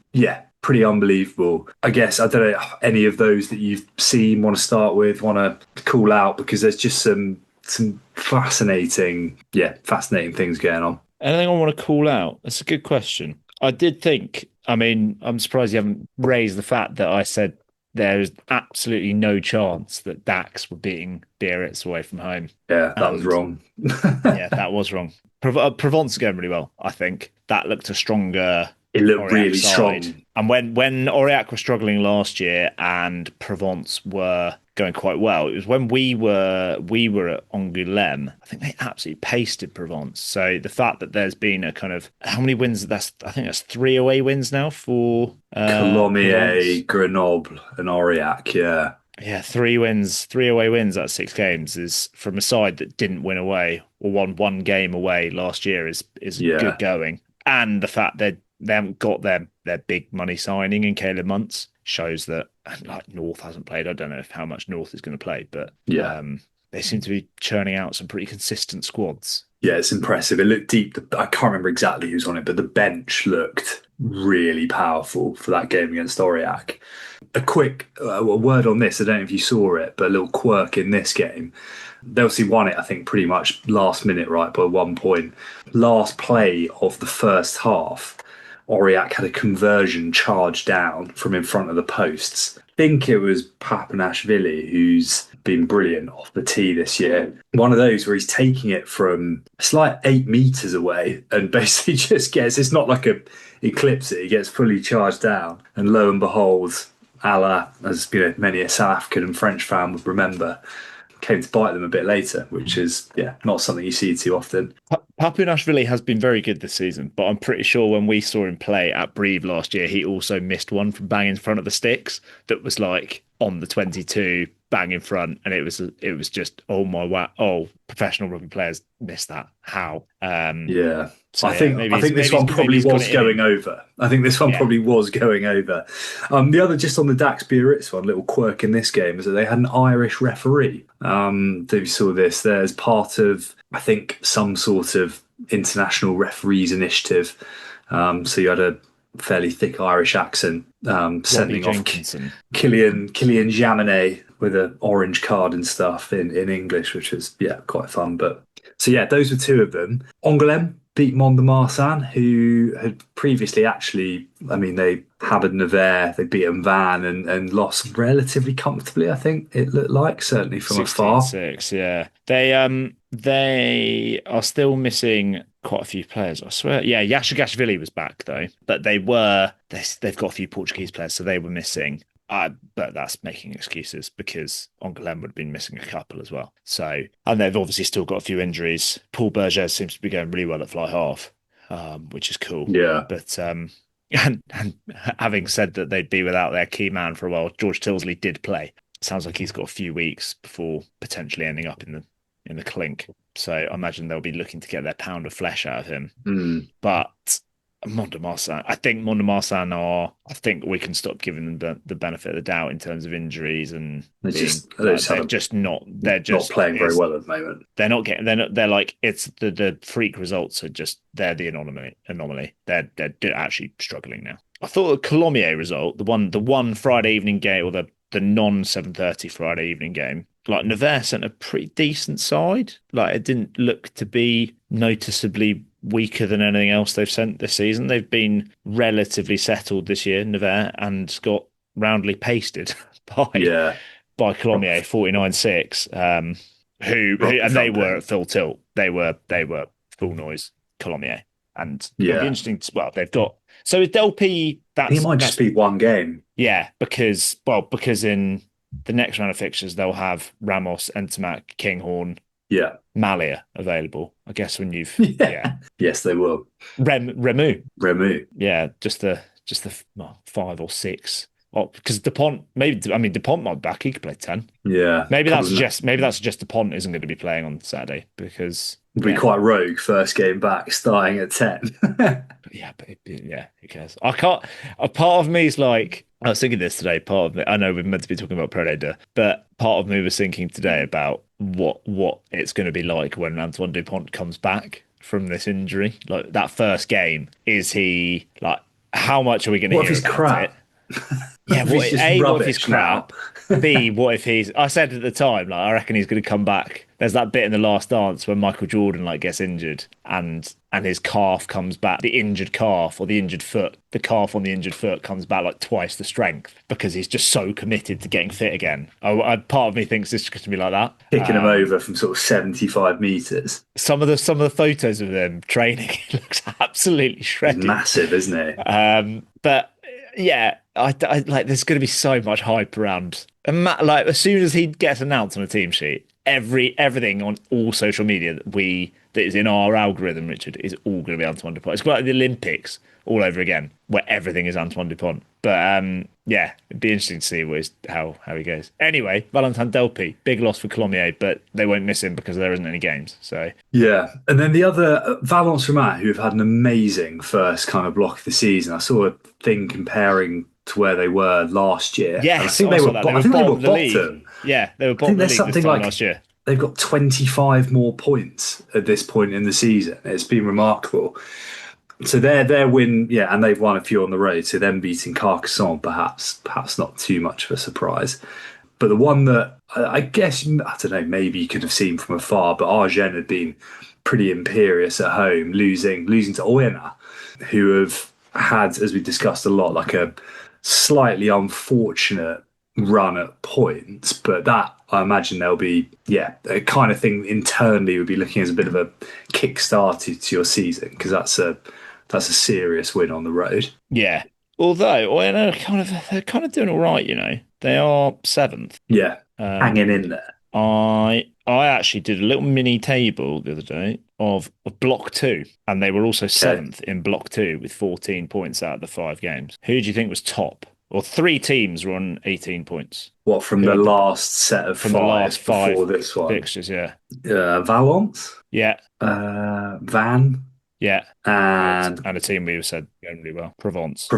unbelievable. I guess, I don't know, any of those that you've seen want to start with, want to call out, because there's just some fascinating things going on. Anything I want to call out? That's a good question. I did think, I'm surprised you haven't raised the fact that I said there's absolutely no chance that Dax were beating Biarritz away from home. Yeah, that was wrong. Yeah, that was wrong. Provence are going really well, I think. That looked a stronger... It looked Aurillac really strong. And when Aurillac were struggling last year and Provence were going quite well, it was when we were at Angoulême. I think they absolutely pasted Provence. So the fact that there's been a kind of, how many wins? I think that's 3 away wins now for Colomiers, Grenoble, and Aurillac. Yeah. Yeah, 3 away wins at 6 games is from a side that didn't win away or won 1 game away last year is good going. And the fact that they haven't got their big money signing in Caleb Muntz shows that, like, North hasn't played. I don't know how much North is going to play, but they seem to be churning out some pretty consistent squads. Yeah, it's impressive. It looked deep. I can't remember exactly who's on it, but the bench looked really powerful for that game against Aurillac. A quick word on this. I don't know if you saw it, but a little quirk in this game. They obviously won it, I think, pretty much last minute, right, by 1 point. Last play of the first half, Aurillac had a conversion charge down from in front of the posts. I think it was Papanashvili, who's been brilliant off the tee this year. One of those where he's taking it from, it's like 8 meters away and basically just gets, it's not like a eclipse it, he gets fully charged down. And lo and behold, a la, as many a South African and French fan would remember, came to bite them a bit later, which is not something you see too often. Papunashvili has been very good this season, but I'm pretty sure when we saw him play at Brive last year, he also missed one from bang in front of the sticks that was like on the 22, bang in front, and it was just, oh my wow, professional rugby players missed that. How? So I think this one probably was going over. I think this one probably was going over. The other, just on the Dax Biarritz one, little quirk in this game is that they had an Irish referee. They saw this. There's part of, I think, some sort of international referees initiative. So you had a fairly thick Irish accent sending off Killian Jaminet with an orange card and stuff in English, which was quite fun. But so those were two of them. Angoulême beat Mont de Marsan, who had previously they hammered Nevers, they beat Van and lost relatively comfortably, I think it looked like, certainly from afar. 16-6, yeah. They are still missing quite a few players, I swear. Yeah, Yashagashvili was back though, but they've got a few Portuguese players, so they were missing. But that's making excuses because Angoulême would have been missing a couple as well. So, and they've obviously still got a few injuries. Paul Berger seems to be going really well at fly half, which is cool. Yeah. But and having said that they'd be without their key man for a while, George Tilsley did play. Sounds like he's got a few weeks before potentially ending up in the clink. So I imagine they'll be looking to get their pound of flesh out of him. But Mont de Marsan, I think Mont de Marsan I think we can stop giving them the benefit of the doubt in terms of injuries, and they're just not playing very well at the moment. They're like, it's the freak results are just, they're the anomaly. They're actually struggling now. I thought the Colomiers result, the one Friday evening game, or the non 7:30 Friday evening game, like Nevers sent a pretty decent side. Like, it didn't look to be noticeably weaker than anything else they've sent this season. They've been relatively settled this year, Nevers, and got roundly pasted by Colomiers 49-6. They were at full tilt. They were full noise, Colomiers, and it'll be interesting. They've got, so with Delpy, it might just be one game. Yeah, because in the next round of fixtures they'll have Ramos, Entomac, Kinghorn, Malia available. I guess when you've yes, they will. Remu. Yeah, just the 5 or 6. Because Dupont, Dupont might be back. He could play 10. Yeah, maybe that's just Dupont isn't going to be playing on Saturday because it'd be quite rogue first game back, starting at 10. Who cares? I can't. A part of me is like, I was thinking this today. Part of me, I know we're meant to be talking about Pro Day, but part of me was thinking today about what it's going to be like when Antoine Dupont comes back from this injury. Like, that first game, is he like? How much are we going to hear about it? Yeah, what if he's crap? B, what if he's... I said at the time, like, I reckon he's going to come back. There's that bit in The Last Dance when Michael Jordan gets injured and his calf comes back. The injured calf, or the injured foot, the calf on the injured foot comes back twice the strength because he's just so committed to getting fit again. Part of me thinks this is going to be like that. Kicking him over from sort of 75 metres. Some of the photos of them training, he looks absolutely shredded. He's massive, isn't he? But yeah, I like, there's going to be so much hype around. Like, as soon as he gets announced on a team sheet, everything on all social media that is in our algorithm, Richard, is all going to be Antoine Dupont. It's like the Olympics all over again, where everything is Antoine Dupont. But it'd be interesting to see how he goes. Anyway, Valentin Delpy, big loss for Colomiers, but they won't miss him because there isn't any games. So yeah, and then the other Valence Romain, who have had an amazing first kind of block of the season. I saw a thing comparing to where they were last year. Yeah, I think they were bottom. Yeah, they were bottom of the league this time last year. They've got 25 more points at this point in the season. It's been remarkable. So their win, and they've won a few on the road. So them beating Carcassonne, perhaps not too much of a surprise. But the one that I guess, I don't know, maybe you could have seen from afar, but Argen had been pretty imperious at home, losing to Oyonnax, who have had, as we discussed a lot, like a slightly unfortunate run at points. But that, I imagine there'll be, a kind of thing internally would be looking as a bit of a kickstart to your season, because that's a serious win on the road. Yeah. Although, well, they're kind of doing all right, you know. They are 7th. Yeah, hanging in there. I actually did a little mini table the other day of Block 2, and they were also 7th in Block 2 with 14 points out of the 5 games. Who do you think was top? Or 3 teams were on 18 points. What, from the last set of from the last 5 before this one? Fixtures, yeah. Valence? Yeah. Van? Yeah. And a team we said generally well. Provence.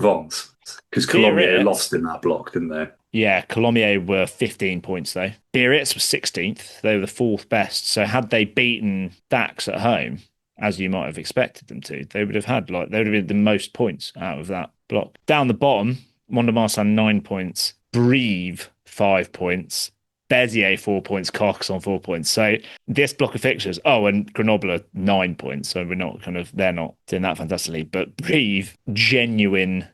Because Colombia lost in that block, didn't they? Yeah, Colombia were 15 points though. Biarritz was 16th. They were the 4th best. So had they beaten Dax at home, as you might have expected them to, they would have been the most points out of that block. Down the bottom, Mont-de-Marsan 9 points, Brive 5 points, Béziers 4 points, Carcassonne 4 points. So this block of fixtures, and Grenoble 9 points. So they're not doing that fantastically. But Brive, genuine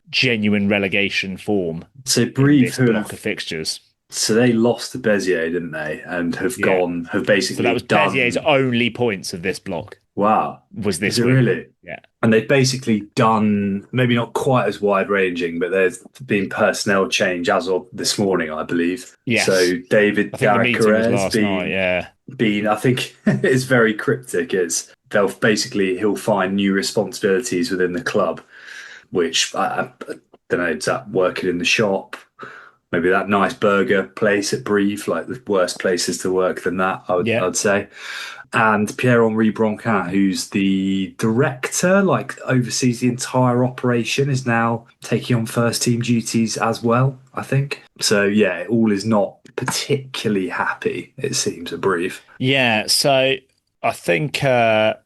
relegation form. So Brive, block of fixtures. So they lost to Béziers, didn't they? And have basically. So that was Béziers' only points of this block. Wow. Was this Is it really? Yeah. And they've basically done, maybe not quite as wide-ranging, but there's been personnel change as of this morning, I believe. Yes. So David Darrick-Carrer's been, I think it's very cryptic. He'll find new responsibilities within the club, which, I don't know, is that working in the shop? Maybe that nice burger place at Brive, like the worst places to work than that, I'd say. And Pierre-Henri Broncat, who's the director, oversees the entire operation, is now taking on first team duties as well, I think. So, yeah, all is not particularly happy, it seems, at Brive. Yeah, so I think I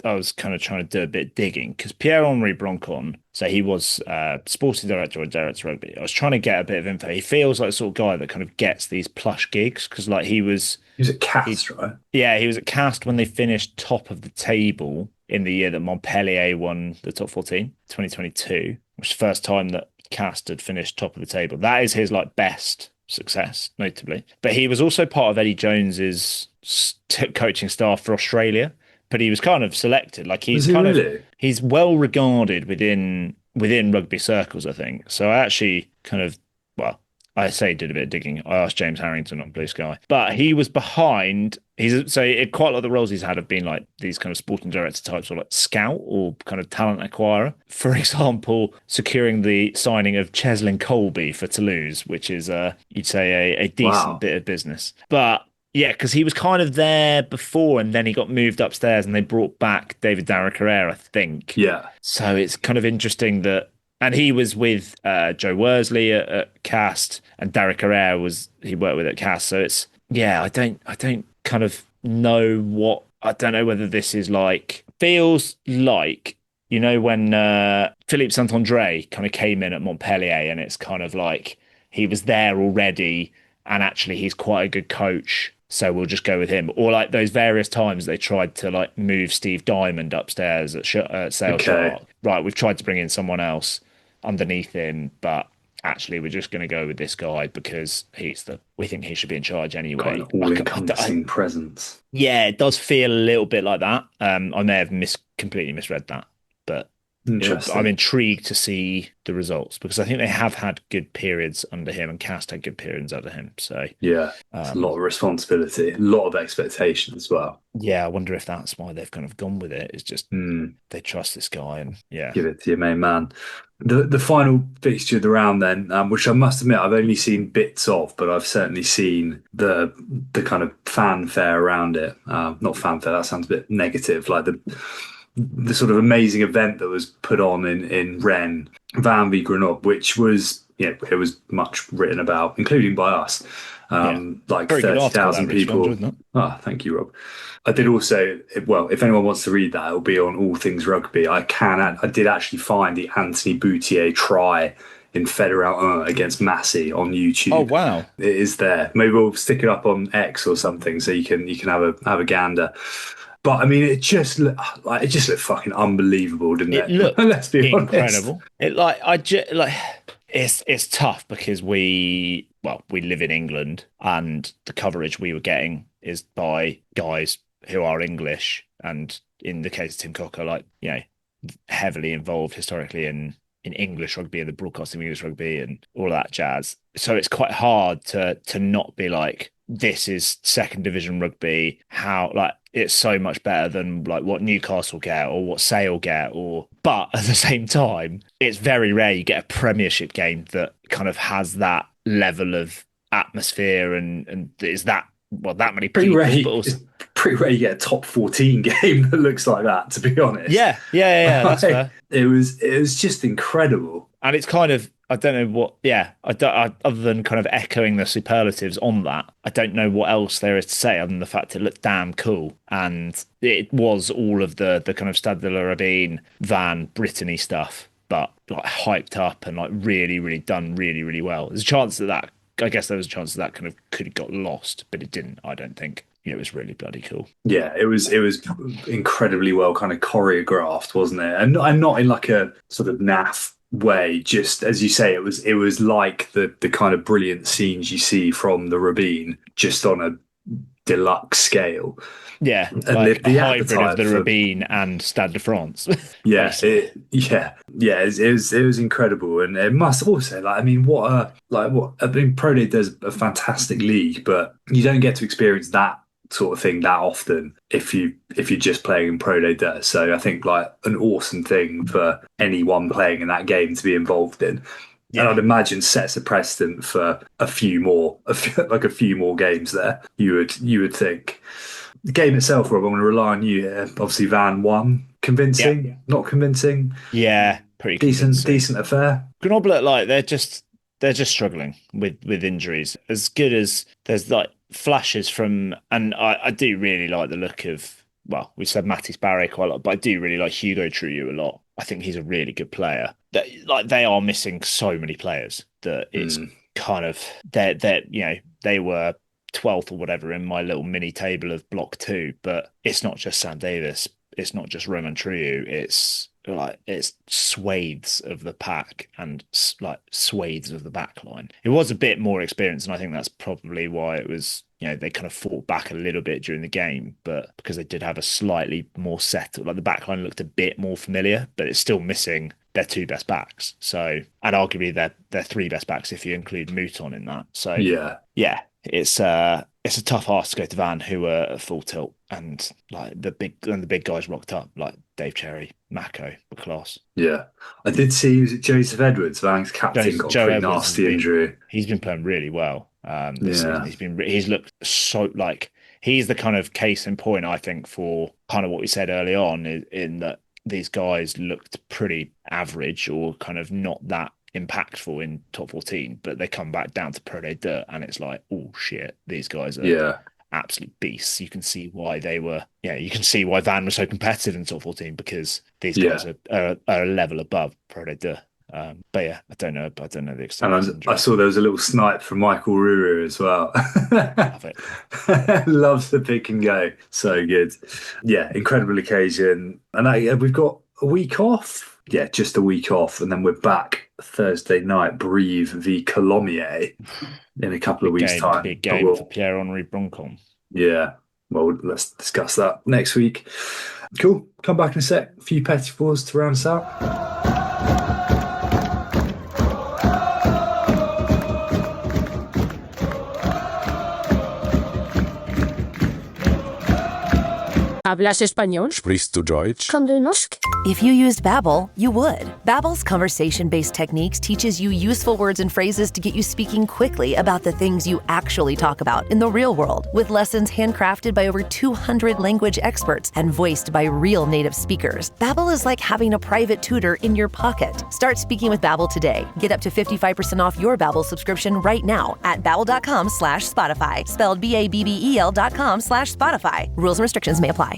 was kind of trying to do a bit of digging because Pierre-Henri Broncat, so he was sporting director of Director Rugby. I was trying to get a bit of info. He feels like the sort of guy that kind of gets these plush gigs because he was at Cast, right? Yeah, he was at Cast when they finished top of the table in the year that Montpellier won the top 14, 2022, which was the first time that Cast had finished top of the table. That is his best success, notably. But he was also part of Eddie Jones's coaching staff for Australia. But he was kind of selected. He's well regarded within rugby circles, I think. So I actually did a bit of digging. I asked James Harrington on Blue Sky, but he was behind. Quite a lot of the roles he's had have been these kind of sporting director types, or scout or kind of talent acquirer. For example, securing the signing of Cheslin Colby for Toulouse, which is you'd say a decent bit of business, but. Yeah, because he was kind of there before and then he got moved upstairs and they brought back David Darrick-Carrere, I think. Yeah. So it's kind of interesting that... And he was with Joe Worsley at Cast and Darrick-Carrere he worked with at Cast. So it's... Yeah, I don't kind of know what... I don't know whether this is feels like, you know, when Philippe Saint-André kind of came in at Montpellier and it's kind of he was there already and actually he's quite a good coach. So we'll just go with him. Or those various times they tried to move Steve Diamond upstairs at Sale Shark. Right, we've tried to bring in someone else underneath him, but actually we're just going to go with this guy because we think he should be in charge anyway. Kind of all-encompassing presence. Yeah, it does feel a little bit like that. I may have completely misread that, but I'm intrigued to see the results because I think they have had good periods under him and Cast had good periods under him. So yeah, it's a lot of responsibility, a lot of expectation as well. Yeah, I wonder if that's why they've kind of gone with it. It's just they trust this guy and give it to your main man. The final fixture of the round then, which I must admit I've only seen bits of, but I've certainly seen the kind of fanfare around it. Not fanfare, that sounds a bit negative. The sort of amazing event that was put on in Rennes, Van v Grenoble, which was, it was much written about, including by us. 30,000 people. Thank you, Rob. I did also, if anyone wants to read that, it'll be on All Things Rugby. I did actually find the Anthony Boutier try in Fédéral 1 against Massey on YouTube. Oh wow, it is there. Maybe we'll stick it up on X or something so you can have a gander. But I mean, it just looked fucking unbelievable, didn't it? It looked Let's be incredible. Honest. It's tough because we live in England and the coverage we were getting is by guys who are English and in the case of Tim Cocker, heavily involved historically in in English rugby and the broadcasting of English rugby and all of that jazz. So it's quite hard to not be like, this is second division rugby. How, like, it's so much better than like what Newcastle get or what Sale get, but at the same time, it's very rare you get a Premiership game that kind of has that level of atmosphere and is that many people. It's pretty rare you get a top 14 game that looks like that, to be honest. Yeah, that's fair. It was just incredible. And it's kind of, I don't know what, other than kind of echoing the superlatives on that, I don't know what else there is to say other than the fact it looked damn cool. And it was all of the kind of Stade de la Rabine, Van, Brittany stuff, but like hyped up and like really, really done really, really well. There's a chance that I guess there was a chance that kind of could have got lost, but it didn't, I don't think. It was really bloody cool. Yeah, it was incredibly well kind of choreographed, wasn't it? And not in like a sort of naff way, just as you say, it was like the kind of brilliant scenes you see from the Rabine, just on a deluxe scale. Yeah, and like the hybrid of the Rabine and Stade de France. Yeah, it was incredible, and it must also Pro Day does a fantastic league, but you don't get to experience that sort of thing that often if you're just playing in Pro Day. So I think like an awesome thing for anyone playing in that game to be involved in. Yeah. And I'd imagine sets a precedent for a few more games there. You would think. The game itself, Rob, I'm going to rely on you here. Obviously, Van won. Convincing, not convincing. Yeah, pretty decent affair. Grenoble, like they're just struggling with injuries. As good as there's like flashes from, and I do really like the look of. Well, we said Matisse Barré quite a lot, but I do really like Hugo Trouillou a lot. I think he's a really good player. They are missing so many players that it's kind of they were 12th or whatever in my little mini table of block 2, but it's not just Sam Davis, it's not just Roman Trouillou, it's swathes of the pack and like swathes of the back line. It was a bit more experienced, and I think that's probably why it was, they kind of fought back a little bit during the game, but because they did have a slightly more settled, like the back line looked a bit more familiar, but it's still missing their 2 best backs. So, and arguably their 3 best backs if you include Mouton in that. So yeah. It's a tough ask to go to Van, who were at full tilt, and like the big guys rocked up, like Dave Cherry, Mako, were class. Yeah, I did see, was it Joseph Edwards, Van's captain, got a pretty nasty injury. He's been playing really well this season. He's looked so like he's the kind of case in point, I think, for kind of what we said early on, in that these guys looked pretty average or kind of not that impactful in top 14, but they come back down to Pro Day Dirt and it's like, oh shit, these guys are absolute beasts. You can see why you can see why Van was so competitive in top 14, because these guys are a level above Pro Day Dirt. But yeah, I don't know the extent. And I saw there was a little snipe from Michael Ruru as well. Love it. Loves the pick and go. So good. Yeah, incredible occasion. And we've got a week off. Yeah, just a week off, and then we're back Thursday night, Brive v Colomiers, in a couple of weeks' time. Big game for Pierre-Henri Broncon. Yeah, well, let's discuss that next week. Cool. Come back in a sec. A few Petit-Fours to round us out. ¿Hablas español? Sprichst du Deutsch? Kann du Norsk? If you used Babbel, you would. Babbel's conversation-based techniques teaches you useful words and phrases to get you speaking quickly about the things you actually talk about in the real world, with lessons handcrafted by over 200 language experts and voiced by real native speakers. Babbel is like having a private tutor in your pocket. Start speaking with Babbel today. Get up to 55% off your Babbel subscription right now at babbel.com/Spotify. Spelled BABBEL.com/Spotify. Rules and restrictions may apply.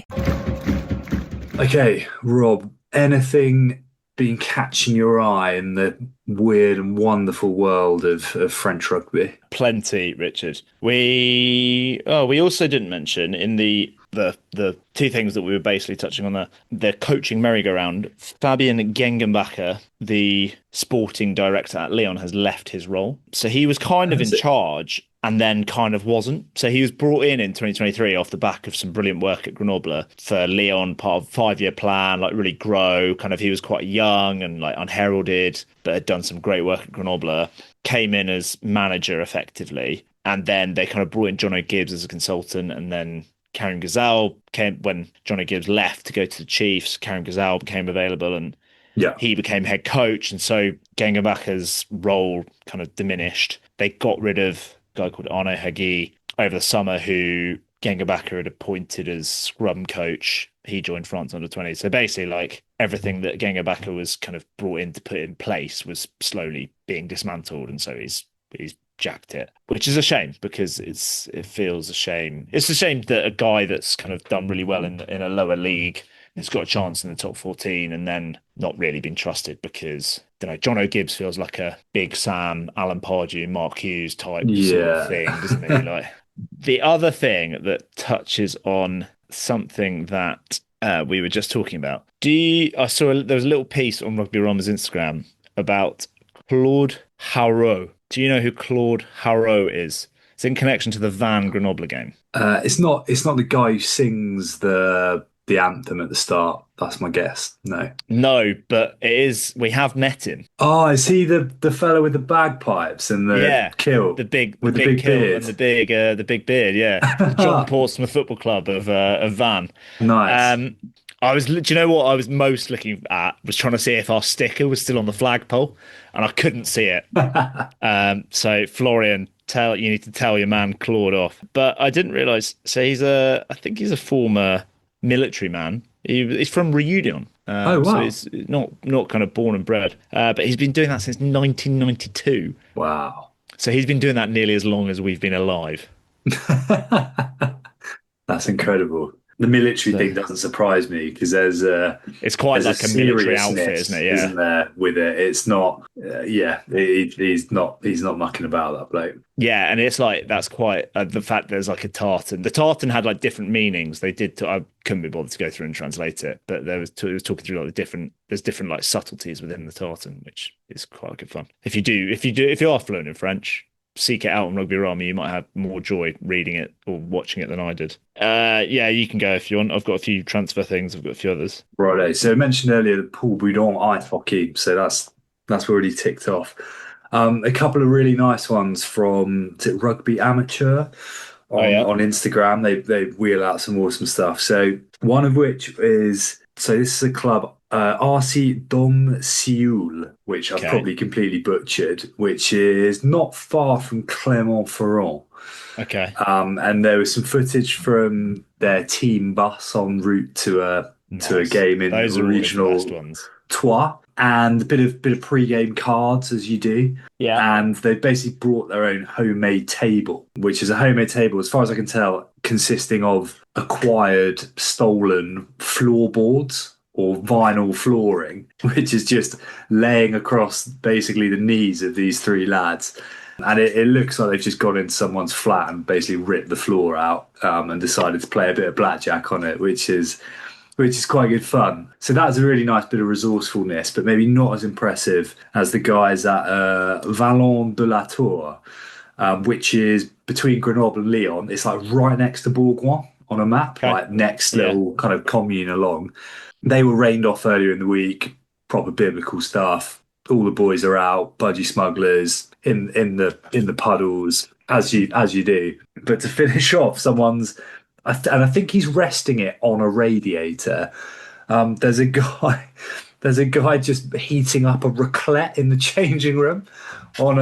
Okay, Rob, anything been catching your eye in the weird and wonderful world of French rugby? Plenty, Richard. We also didn't mention in the 2 things that we were basically touching on the coaching merry-go-round. Fabien Gengenbacher, the sporting director at Lyon, has left his role. So he was kind of in charge and then kind of wasn't. So he was brought in 2023 off the back of some brilliant work at Grenoble for Lyon, part of a 5-year plan, like really grow. Kind of he was quite young and like unheralded, but had done some great work at Grenoble. Came in as manager effectively, and then they kind of brought in John O'Gibbs as a consultant, and then Karen Gazal came when John O'Gibbs left to go to the Chiefs. Karen Gazal became available, and he became head coach, and so Gengabaka's role kind of diminished. They got rid of a guy called Arnaud Hagi over the summer, who Gengabaka had appointed as scrum coach. He joined France under 20. So basically, like everything that Gengabaka was kind of brought in to put in place was slowly being dismantled, and so he's jacked it, which is a shame because it feels a shame. It's a shame that a guy that's kind of done really well in a lower league has got a chance in the top 14 and then not really been trusted because, I don't know, John O'Gibbs feels like a Big Sam, Alan Pardew, Mark Hughes type sort of thing, doesn't he? Like the other thing that touches on something that we were just talking about. I saw there was a little piece on Rugby Rama's Instagram about Claude Haureau. Do you know who Claude Haureau is? It's in connection to the Van Grenoble game. It's not the guy who sings the anthem at the start. That's my guess. No, but it is. We have met him. Oh, is he the fellow with the bagpipes and the kilt, the big kilt beard and the big beard? Yeah, the John Portsmouth Football Club of Van. Nice. Do you know what I was most looking at? Was trying to see if our sticker was still on the flagpole, and I couldn't see it. So Florian, you need to tell your man Claude off. But I didn't realise. So I think he's a former military man. He's from Reunion. Oh wow! So he's not kind of born and bred, but he's been doing that since 1992. Wow! So he's been doing that nearly as long as we've been alive. That's incredible. The military thing doesn't surprise me because it's quite like a military outfit, isn't it? Yeah, isn't there with it? It's not. He's not mucking about, that bloke. Yeah, and it's like that's quite the fact there's like a tartan. The tartan had like different meanings. They did. I couldn't be bothered to go through and translate it, but it was talking through like there's different like subtleties within the tartan, which is quite good fun. If you are fluent in French, seek it out on Rugby Rama. You might have more joy reading it or watching it than I did. You can go if you want. I've got a few transfer things. I've got a few others. Right. So I mentioned earlier the Paul Boudon ice hockey. So that's already ticked off. A couple of really nice ones from Rugby Amateur on Instagram. They wheel out some awesome stuff. So one of which is, so this is a club, RC Dom Sioule, which I've probably completely butchered, which is not far from Clermont-Ferrand. Okay. And there was some footage from their team bus en route to a game in the regional Troyes, and a bit of pre-game cards as you do. Yeah. And they basically brought their own homemade table, which is a homemade table, as far as I can tell, consisting of acquired stolen floorboards or vinyl flooring, which is just laying across basically the knees of these three lads. And it looks like they've just gone into someone's flat and basically ripped the floor out and decided to play a bit of blackjack on it, which is quite good fun. So that's a really nice bit of resourcefulness, but maybe not as impressive as the guys at Vallon de la Tour, which is between Grenoble and Lyon. It's like right next to Bourgoin on a map, like next little kind of commune along. They were rained off earlier in the week, proper biblical stuff. All the boys are out, budgie smugglers in the puddles, as you do. But to finish off, and I think he's resting it on a radiator. There's a guy just heating up a raclette in the changing room on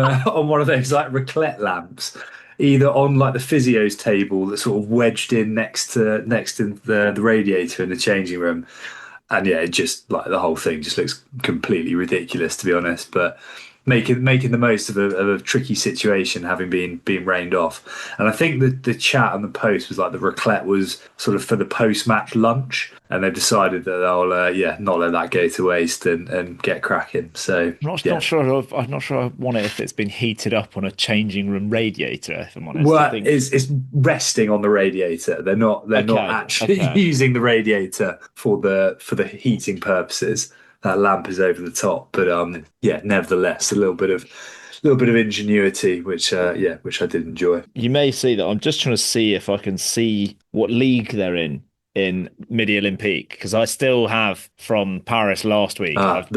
one of those like raclette lamps, either on like the physio's table that's sort of wedged in next to the radiator in the changing room. And yeah, it just like the whole thing just looks completely ridiculous, to be honest. But making the most of a tricky situation, having been rained off. And I think that the chat on the post was like the raclette was sort of for the post-match lunch, and they've decided that they'll not let that go to waste and get cracking. So I'm not sure I want it if it's been heated up on a changing room radiator, if I'm honest. Well, it's resting on the radiator. They're not actually using the radiator for the heating purposes. That lamp is over the top, but nevertheless, a little bit of little bit of ingenuity, which I did enjoy. You may see that I'm just trying to see if I can see what league they're in Midi Olympique, because I still have from Paris last week. I've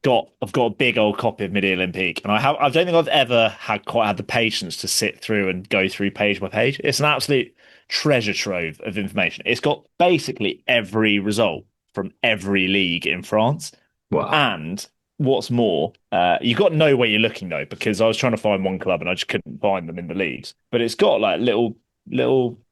got a big old copy of Midi Olympique, and I don't think I've ever had the patience to sit through and go through page by page. It's an absolute treasure trove of information. It's got basically every result from every league in France. Wow. And what's more, you've got to know where you're looking though, because I was trying to find one club and I just couldn't find them in the leagues. But it's got like little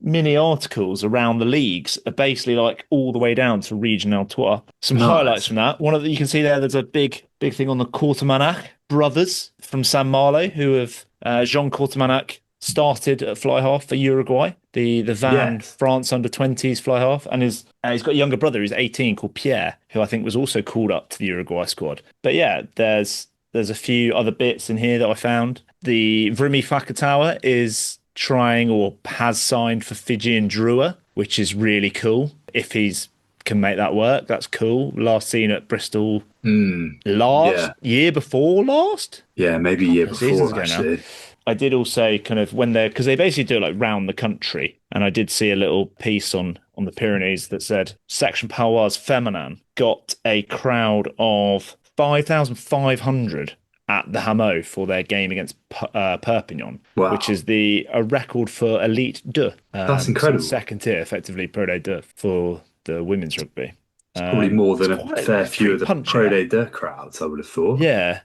mini articles around the leagues, basically like all the way down to Regional Tour. Some highlights from that. One of the, you can see there's a big thing on the Courtemanac brothers from San Malo, who have Jean Courtemanac started at fly half for Uruguay, the Van France under-20s fly half, and he's got a younger brother who's 18 called Pierre, who I think was also called up to the Uruguay squad. But yeah, there's a few other bits in here that I found. The Vrimi Fakatawa is trying or has signed for Fijian Drua, which is really cool. If he's can make that work, that's cool. Last seen at Bristol year before last? Yeah, maybe year before actually. I did also kind of because they basically do it like round the country, and I did see a little piece on the Pyrenees that said Section Paloise Feminin got a crowd of 5,500 at the Hameau for their game against Perpignan, which is a record for Elite 2. That's incredible. Second tier, effectively Pro D2 for the women's rugby. It's probably more than a fair few of the Pro D2 crowds, I would have thought. Yeah,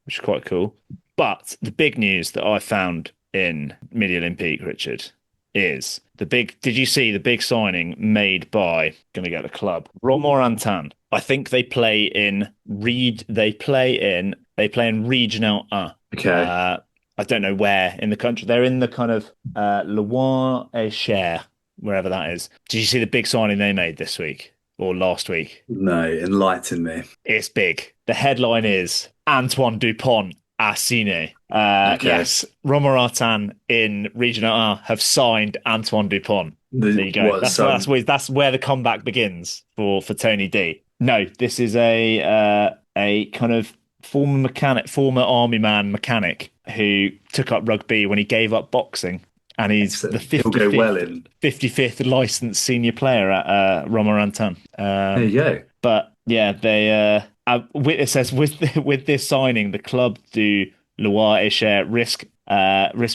which is quite cool. But the big news that I found in Midi Olympique, Richard, is did you see the big signing made by, going to get the club, Romorantin? I think they play in Regional 1. Okay. I don't know where in the country. They're in the kind of Loire-et-Cher, wherever that is. Did you see the big signing they made this week or last week? No, enlighten me. It's big. The headline is Antoine Dupont Assine. Yes, Romorantin in Regional 1 have signed Antoine Dupont. There you go. That's where the comeback begins for Tony D. No, this is a kind of former army man mechanic who took up rugby when he gave up boxing, and he's the 55th licensed senior player at Romorantin. There you go. But yeah, they it says with this signing, the club do Loire-et-Cher risk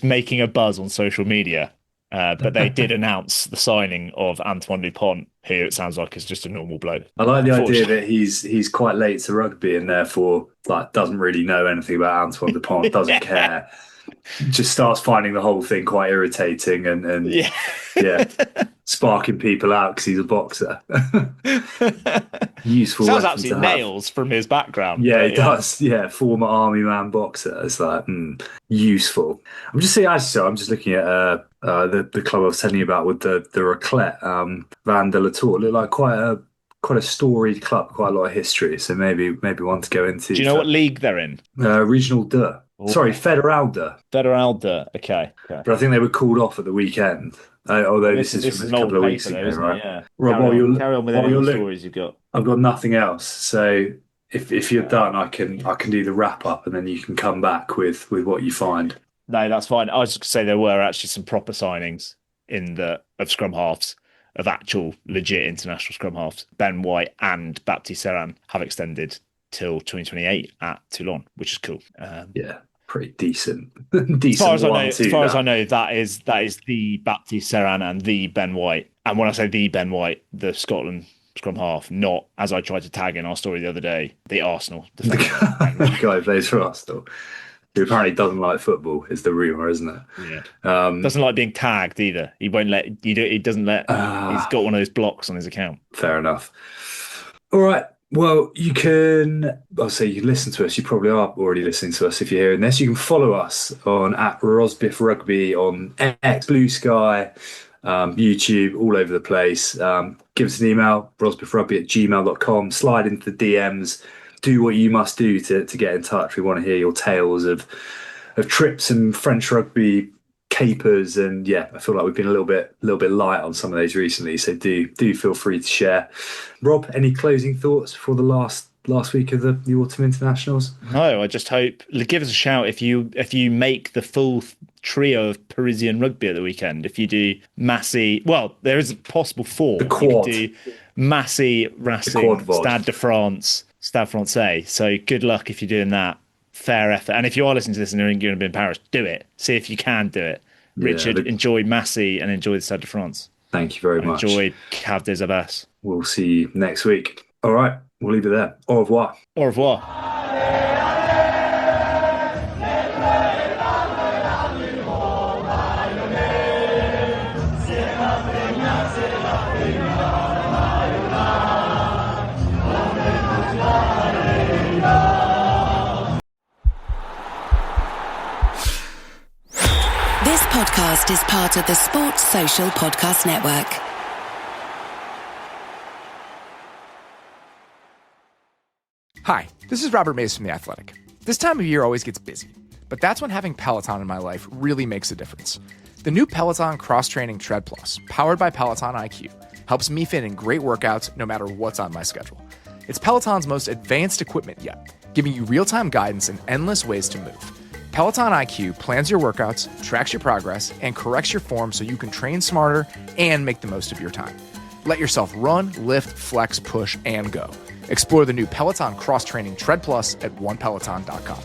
making a buzz on social media. But they did announce the signing of Antoine Dupont, who it sounds like is just a normal bloke. I like the idea that he's quite late to rugby and therefore doesn't really know anything about Antoine Dupont, doesn't care. Just starts finding the whole thing quite irritating and sparking people out because he's a boxer. Useful. Sounds absolutely nails from his background. Yeah, it does. Yeah, former army man boxer. It's like useful. I'm just looking at the club I was telling you about with the raclette, Van de la Tour. Look like quite a storied club, quite a lot of history. So maybe one to go into. Do you know what league they're in? Regional 2. Sorry, Fédéral 2. Fédéral 2. Okay. But I think they were called off at the weekend. Although this is from a couple of weeks ago, right? Yeah. Rob, carry on with any stories you've got. I've got nothing else. So if you're done, I can do the wrap up, and then you can come back with what you find. No, that's fine. I was just going to say there were actually some proper signings of scrum halves, of actual legit international scrum halves. Ben White and Baptiste Serran have extended till 2028 at Toulon, which is cool. Pretty decent. As far as I know, that is the Baptiste Serran and the Ben White. And when I say the Ben White, the Scotland scrum half, not, as I tried to tag in our story the other day, the Arsenal defender. The guy who plays for Arsenal, who apparently doesn't like football, is the rumour, isn't it? Yeah. Doesn't like being tagged either. He won't let you do. He doesn't let. He's got one of those blocks on his account. Fair enough. All right. Well, you can listen to us. You probably are already listening to us if you're hearing this. You can follow us on @Rosbiff Rugby on X, Blue Sky, YouTube, all over the place. Give us an email, rosbiffrugby@gmail.com. Slide into the DMs. Do what you must do to get in touch. We want to hear your tales of trips and French rugby capers, and I feel like we've been a little bit light on some of those recently, so do feel free to share. Rob, any closing thoughts before the last last week of the autumn internationals? No, I just hope. Give us a shout if you make the full trio of Parisian rugby at the weekend. If you do Massy, well, there is a possible 4. The quad. You could do Massy, Racing, Stade de France, Stade Francais. So good luck if you're doing that. Fair effort. And if you are listening to this and you're going to be in Paris, do it. See if you can do it. Richard, enjoy Massy and enjoy the Stade de France. Thank you very much. Enjoy Cave des Abbas. We'll see you next week. All right, we'll leave it there. Au revoir. Au revoir. This podcast is part of the Sports Social Podcast Network. Hi, this is Robert Mays from The Athletic. This time of year always gets busy, but that's when having Peloton in my life really makes a difference. The new Peloton Cross-Training Tread Plus, powered by Peloton IQ, helps me fit in great workouts no matter what's on my schedule. It's Peloton's most advanced equipment yet, giving you real-time guidance and endless ways to move. Peloton IQ plans your workouts, tracks your progress, and corrects your form so you can train smarter and make the most of your time. Let yourself run, lift, flex, push, and go. Explore the new Peloton Cross-Training Tread Plus at onepeloton.com.